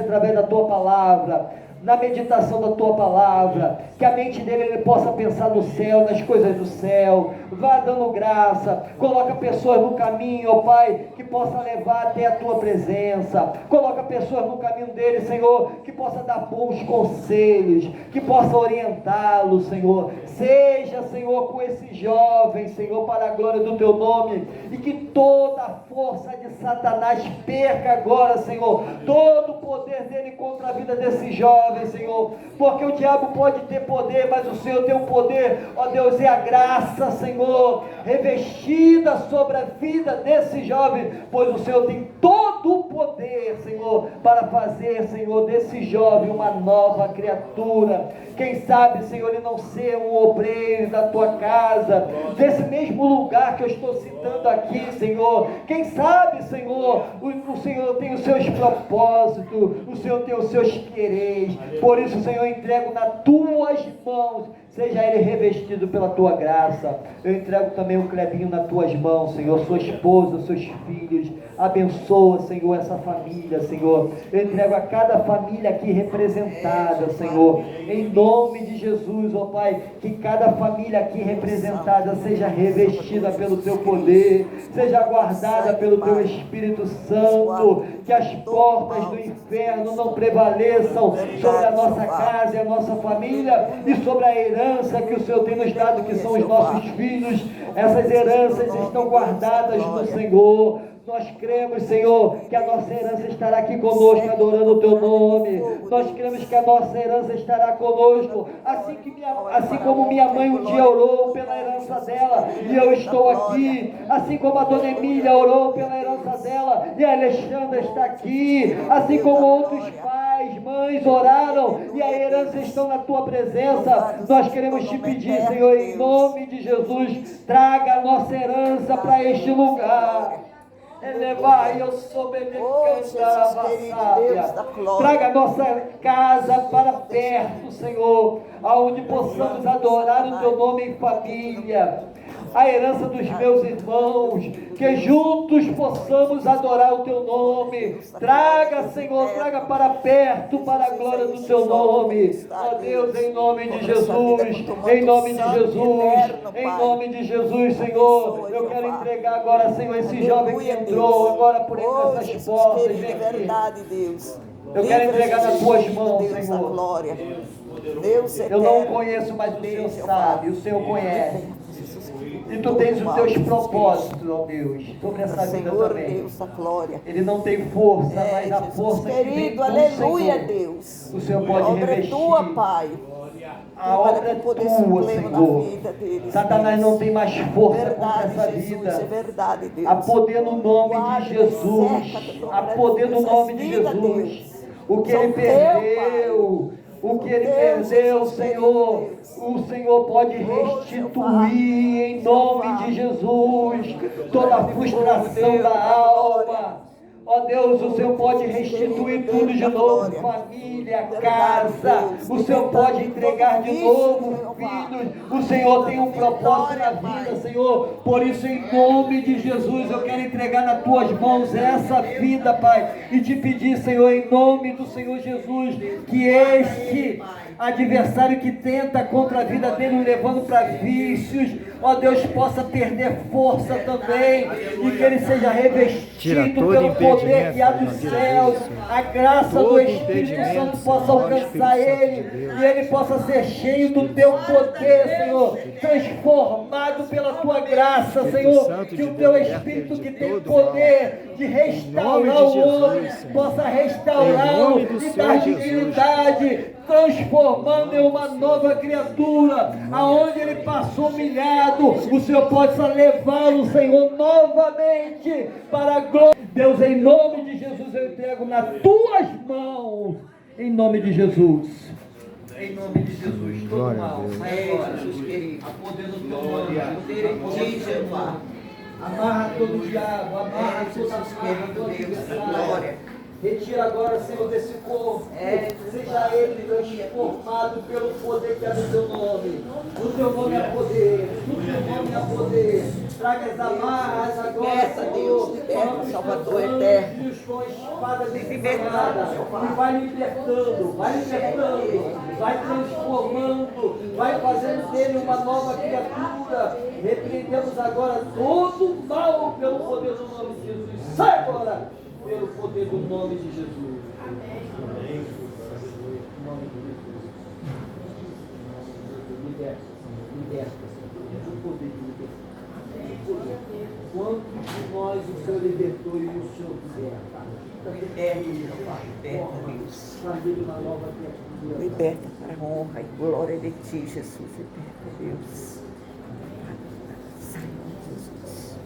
através da tua palavra. na meditação da tua palavra, que a mente dele ele possa pensar no céu, nas coisas do céu. Vá dando graça, coloca pessoas no caminho, ó Pai, que possa levar até a tua presença. Coloca pessoas no caminho dele, Senhor, que possa dar bons conselhos, que possa orientá-lo, Senhor. Seja, Senhor, com esse jovem, Senhor, para a glória do teu nome, e que toda a força de Satanás perca agora, Senhor, todo o poder dele contra a vida desse jovem, Senhor, porque o diabo pode ter poder, mas o Senhor tem o poder, ó Deus, é a graça, Senhor, revestida sobre a vida desse jovem, pois o Senhor tem todo o poder, Senhor, para fazer, Senhor, desse jovem uma nova criatura. Quem sabe, Senhor, ele não ser um obreiro da tua casa, desse mesmo lugar que eu estou citando aqui, Senhor. Quem sabe, Senhor, o Senhor tem os seus propósitos, o Senhor tem os seus quereres. Por isso, Senhor, eu entrego nas tuas mãos, seja ele revestido pela tua graça. Eu entrego também o Clebinho nas tuas mãos, Senhor, sua esposa, seus filhos. Abençoa, Senhor, essa família, Senhor. Eu entrego a cada família aqui representada, Senhor, em nome de Jesus, ó Pai, que cada família aqui representada seja revestida pelo teu poder, seja guardada pelo teu Espírito Santo, que as portas do inferno não prevaleçam sobre a nossa casa e a nossa família, e sobre a herança que o Senhor tem nos dado, que são os nossos filhos. Essas heranças estão guardadas no Senhor. Nós cremos, Senhor, que a nossa herança estará aqui conosco, adorando o teu nome. Nós cremos que a nossa herança estará conosco, assim como minha mãe um dia orou pela herança dela, e eu estou aqui, assim como a dona Emília orou pela herança dela, e a Alexandra está aqui, assim como outros pais, mães oraram, e a herança estão na tua presença. Nós queremos te pedir, Senhor, em nome de Jesus, traga a nossa herança para este lugar. Elevar, eu sou traga a nossa casa para perto, Senhor, aonde possamos adorar o teu nome em família. A herança dos meus irmãos, que juntos possamos adorar o teu nome. Traga, Senhor, traga para perto, para a glória do teu nome. Ó Deus, em nome de Jesus, em nome de Jesus, em nome de Jesus, Senhor, eu quero entregar agora, Senhor, esse jovem que entrou agora por entre essas portas. Vem aqui. Eu quero entregar nas tuas mãos, Senhor. Eu não conheço, mas o Senhor sabe, o Senhor conhece. E tu tens os teus propósitos, ó Deus, sobre essa vida também. Deus da glória. Ele não tem força, mas a força que vem do aleluia, Senhor. Deus. O Senhor pode revestir. Tua, Pai. A obra é tua, Senhor. Satanás não tem mais força contra essa vida. É verdade, Deus. Há poder no nome de Jesus. Há poder no nome de Jesus. O que ele perdeu, o que ele perdeu, Senhor, o Senhor pode restituir em nome de Jesus. Toda a frustração da alma, ó Deus, o Senhor pode restituir tudo de novo, família, casa. O Senhor pode entregar de novo filhos. O Senhor tem um propósito na vida, Senhor. Por isso, em nome de Jesus, eu quero entregar nas tuas mãos essa vida, Pai, e te pedir, Senhor, em nome do Senhor Jesus, que este adversário que tenta contra a vida dele, o levando para vícios, ó Deus, possa perder força também, e que ele seja revestido pelo poder que há dos céus, a graça do Espírito Santo possa alcançar ele, e ele possa ser cheio do teu poder, Senhor, transformado pela tua graça, Senhor, que o teu Espírito que tem poder de restaurar o homem, possa restaurá-lo e dar dignidade, transformando em uma nova criatura. Aonde ele passou humilhado, o Senhor possa levá-lo, Senhor, novamente para a glória. Deus, em nome de Jesus, eu entrego nas tuas mãos, em nome de Jesus. Em nome de Jesus, todo mal, sai agora, Jesus querido, a poder do teu nome, a poder em poder de Jesus. Amarra todo o diabo, amarra toda a glória. Retira agora, Senhor, desse corpo, seja ele transformado pelo poder que é do teu nome. O teu nome é poder, o teu nome é poder. Traga as amarras agora, Liberta, Deus, liberta, Salvador eterno. Deus, com a espada Libertando, e vai libertando, vai transformando, vai fazendo dele uma nova criatura. Repreendemos agora todo o mal pelo poder do nome de Jesus. Sai agora pelo poder do nome de Jesus. Amém. Em nome de Jesus. Liberta, Senhor. O poder de libertar. Quanto de nós o Senhor libertou e o Senhor liberta. Liberta, Deus. Fazer uma nova criatura. Liberta para a honra e glória de ti, Jesus. Liberta, Deus. Senhor Jesus.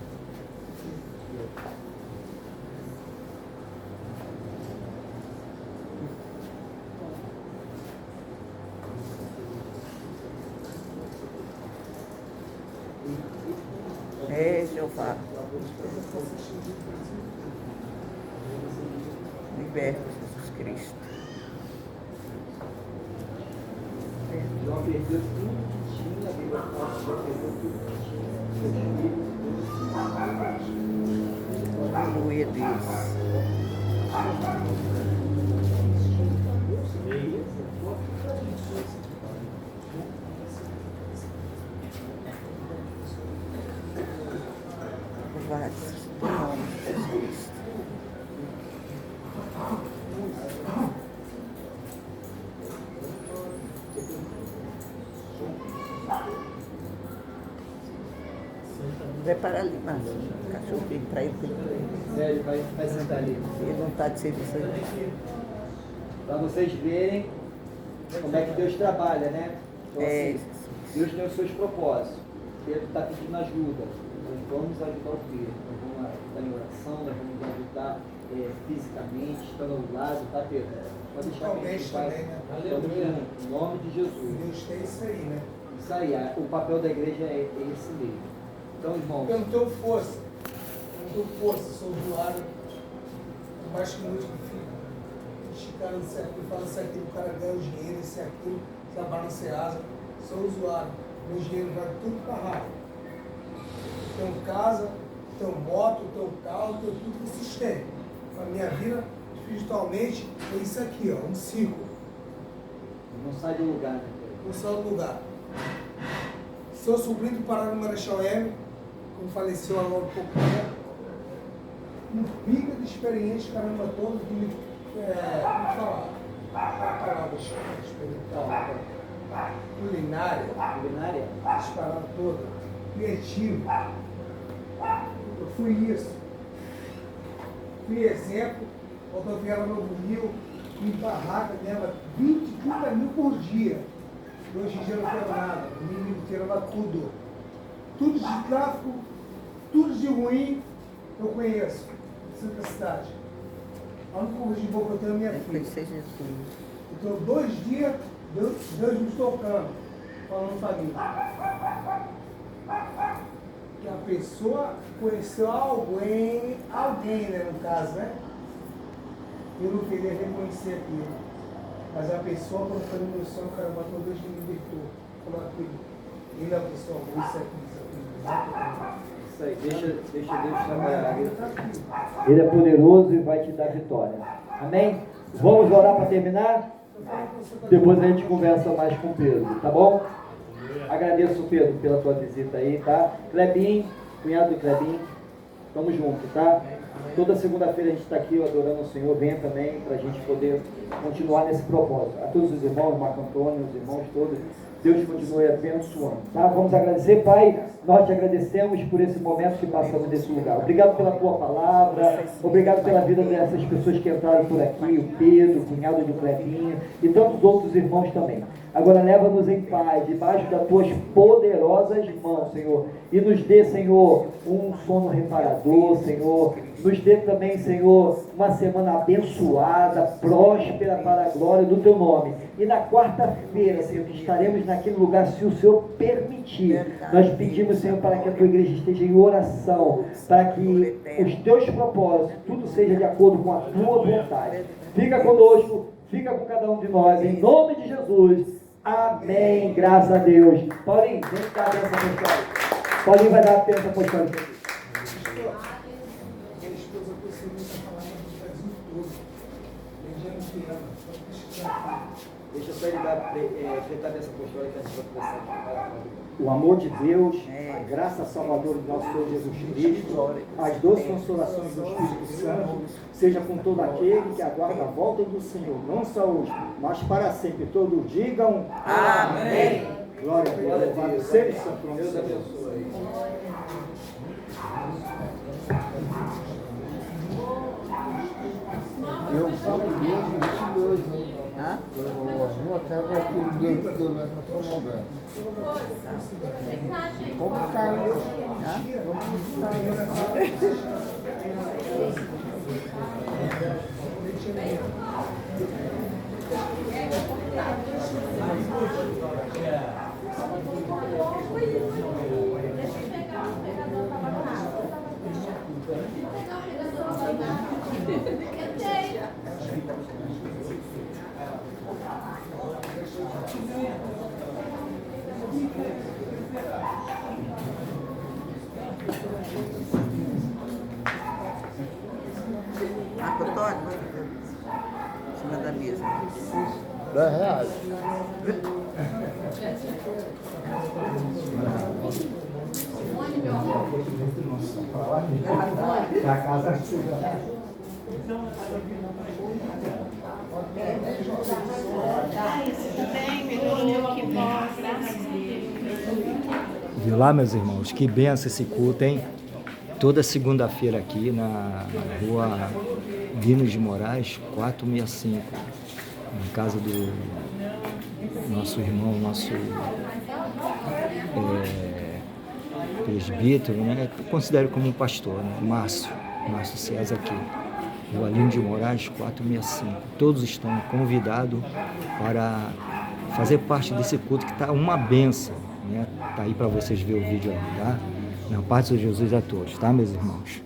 Jeová. Liberta, Jesus Cristo. João perdeu tudo que tinha, a Bíblia fala que João perdeu tudo que tinha. Aleluia, Deus. Prepara ali, Márcio. O cachorro tem que trair ele. Ele vai sentar ali. Ele não está de serviço aí. Para vocês verem como é que Deus trabalha, né? Então, assim, Deus tem os seus propósitos. Pedro está pedindo ajuda. Nós vamos ajudar o Pedro. Nós vamos ajudar em oração, nós vamos ajudar fisicamente, estando ao lado, tá, Pedro? Pode deixar que a gente vai. Em nome de Jesus. Deus tem isso aí, né? Isso aí, o papel da igreja é esse mesmo. Então, irmãos. Eu não tenho força. Sou usuário. Mais que muito que fica. Esticando isso aqui, falando isso aqui, o cara ganha o dinheiro, isso e aquilo, trabalha na Ceasa. Sou usuário. Meu dinheiro vai tudo para a rádio. Tenho casa, tenho moto, tenho carro, tenho tudo que sustenta. A minha vida, espiritualmente, é isso aqui, ó, um ciclo. Não sai do lugar, né? Não sai do lugar. Sou sobrinho do Pará do Marechal Hermes, como faleceu agora há pouco tempo. Um pica de experiente, caramba, todo de, como falar? A palavra experimental, culinária, as paradas todas, criativo. Eu fui isso. Fui exemplo, rodoviária Novo Rio, em barraca, ganhava 20, 30 mil por dia. Hoje em dia não quero nada, o inimigo tirava tudo. Tudo de tráfico, tudo de ruim, eu conheço. Santa Cidade. A única coisa de boa que eu tenho é minha filha. Então, 2 dias, Deus me tocando, falando família. Que a pessoa conheceu alguém, né, no caso, né? Eu não queria reconhecer aquilo. Mas a pessoa, quando foi no meu sonho, o cara matou, Deus me libertou. Falou aquilo. Ele é a pessoa, isso aqui. Isso aí, deixa Deus trabalhar. Ele é poderoso e vai te dar vitória. Amém? Vamos orar para terminar? Depois a gente conversa mais com o Pedro, tá bom? Agradeço, Pedro, pela tua visita aí, tá? Clebinho, cunhado do Clebinho, tamo junto, tá? Toda segunda-feira a gente está aqui adorando o Senhor. Venha também para a gente poder continuar nesse propósito. A todos os irmãos, Marco Antônio, os irmãos todos, Deus continue abençoando, tá? Vamos agradecer, Pai. Nós te agradecemos por esse momento que passamos nesse lugar. Obrigado pela tua palavra, obrigado pela vida dessas pessoas que entraram por aqui, o Pedro, o cunhado do Clebinho e tantos outros irmãos também. Agora leva-nos em paz, debaixo das tuas poderosas mãos, Senhor, e nos dê, Senhor, um sono reparador, Senhor. Nos dê também, Senhor, uma semana abençoada, próspera para a glória do teu nome. E na quarta-feira, Senhor, que estaremos naquele lugar, se o Senhor permitir, nós pedimos, Senhor, para que a tua igreja esteja em oração, para que os teus propósitos, tudo seja de acordo com a tua vontade. Fica conosco, fica com cada um de nós, em nome de Jesus. Amém. Graças a Deus. Paulinho, vem cá, benção pessoal. Paulinho vai dar a bênção apostólica. Minha esposa conheceu muita palavra do Brasil todo. Ele já não tem ela, só pesquisar. Deixa só ele enfrentar a bênção apostólica antes de começar aqui. O amor de Deus, a graça salvadora do nosso Senhor Jesus Cristo, as doces consolações do Espírito Santo, seja com todo aquele que aguarda a volta do Senhor, não só hoje, mas para sempre. Todos digam amém. Glória a Deus. Louvado seja o Santo nome. Deus abençoe. Eu falo Deus 22, né? Uma casa que Deus deu na sua novela. Como caiu? Marco Antônio, em cima da mesa. R$10. Da casa. Viu lá, meus irmãos? Que benção esse culto, hein? Toda segunda-feira aqui na rua Guinos de Moraes, 465, na casa do nosso irmão, nosso presbítero, né? Eu considero como um pastor, né? Márcio César aqui, rua Guinos de Moraes, 465. Todos estão convidados para fazer parte desse culto que está uma benção, né? Tá aí para vocês verem o vídeo aí, tá? Na paz de Jesus a todos, tá, meus irmãos?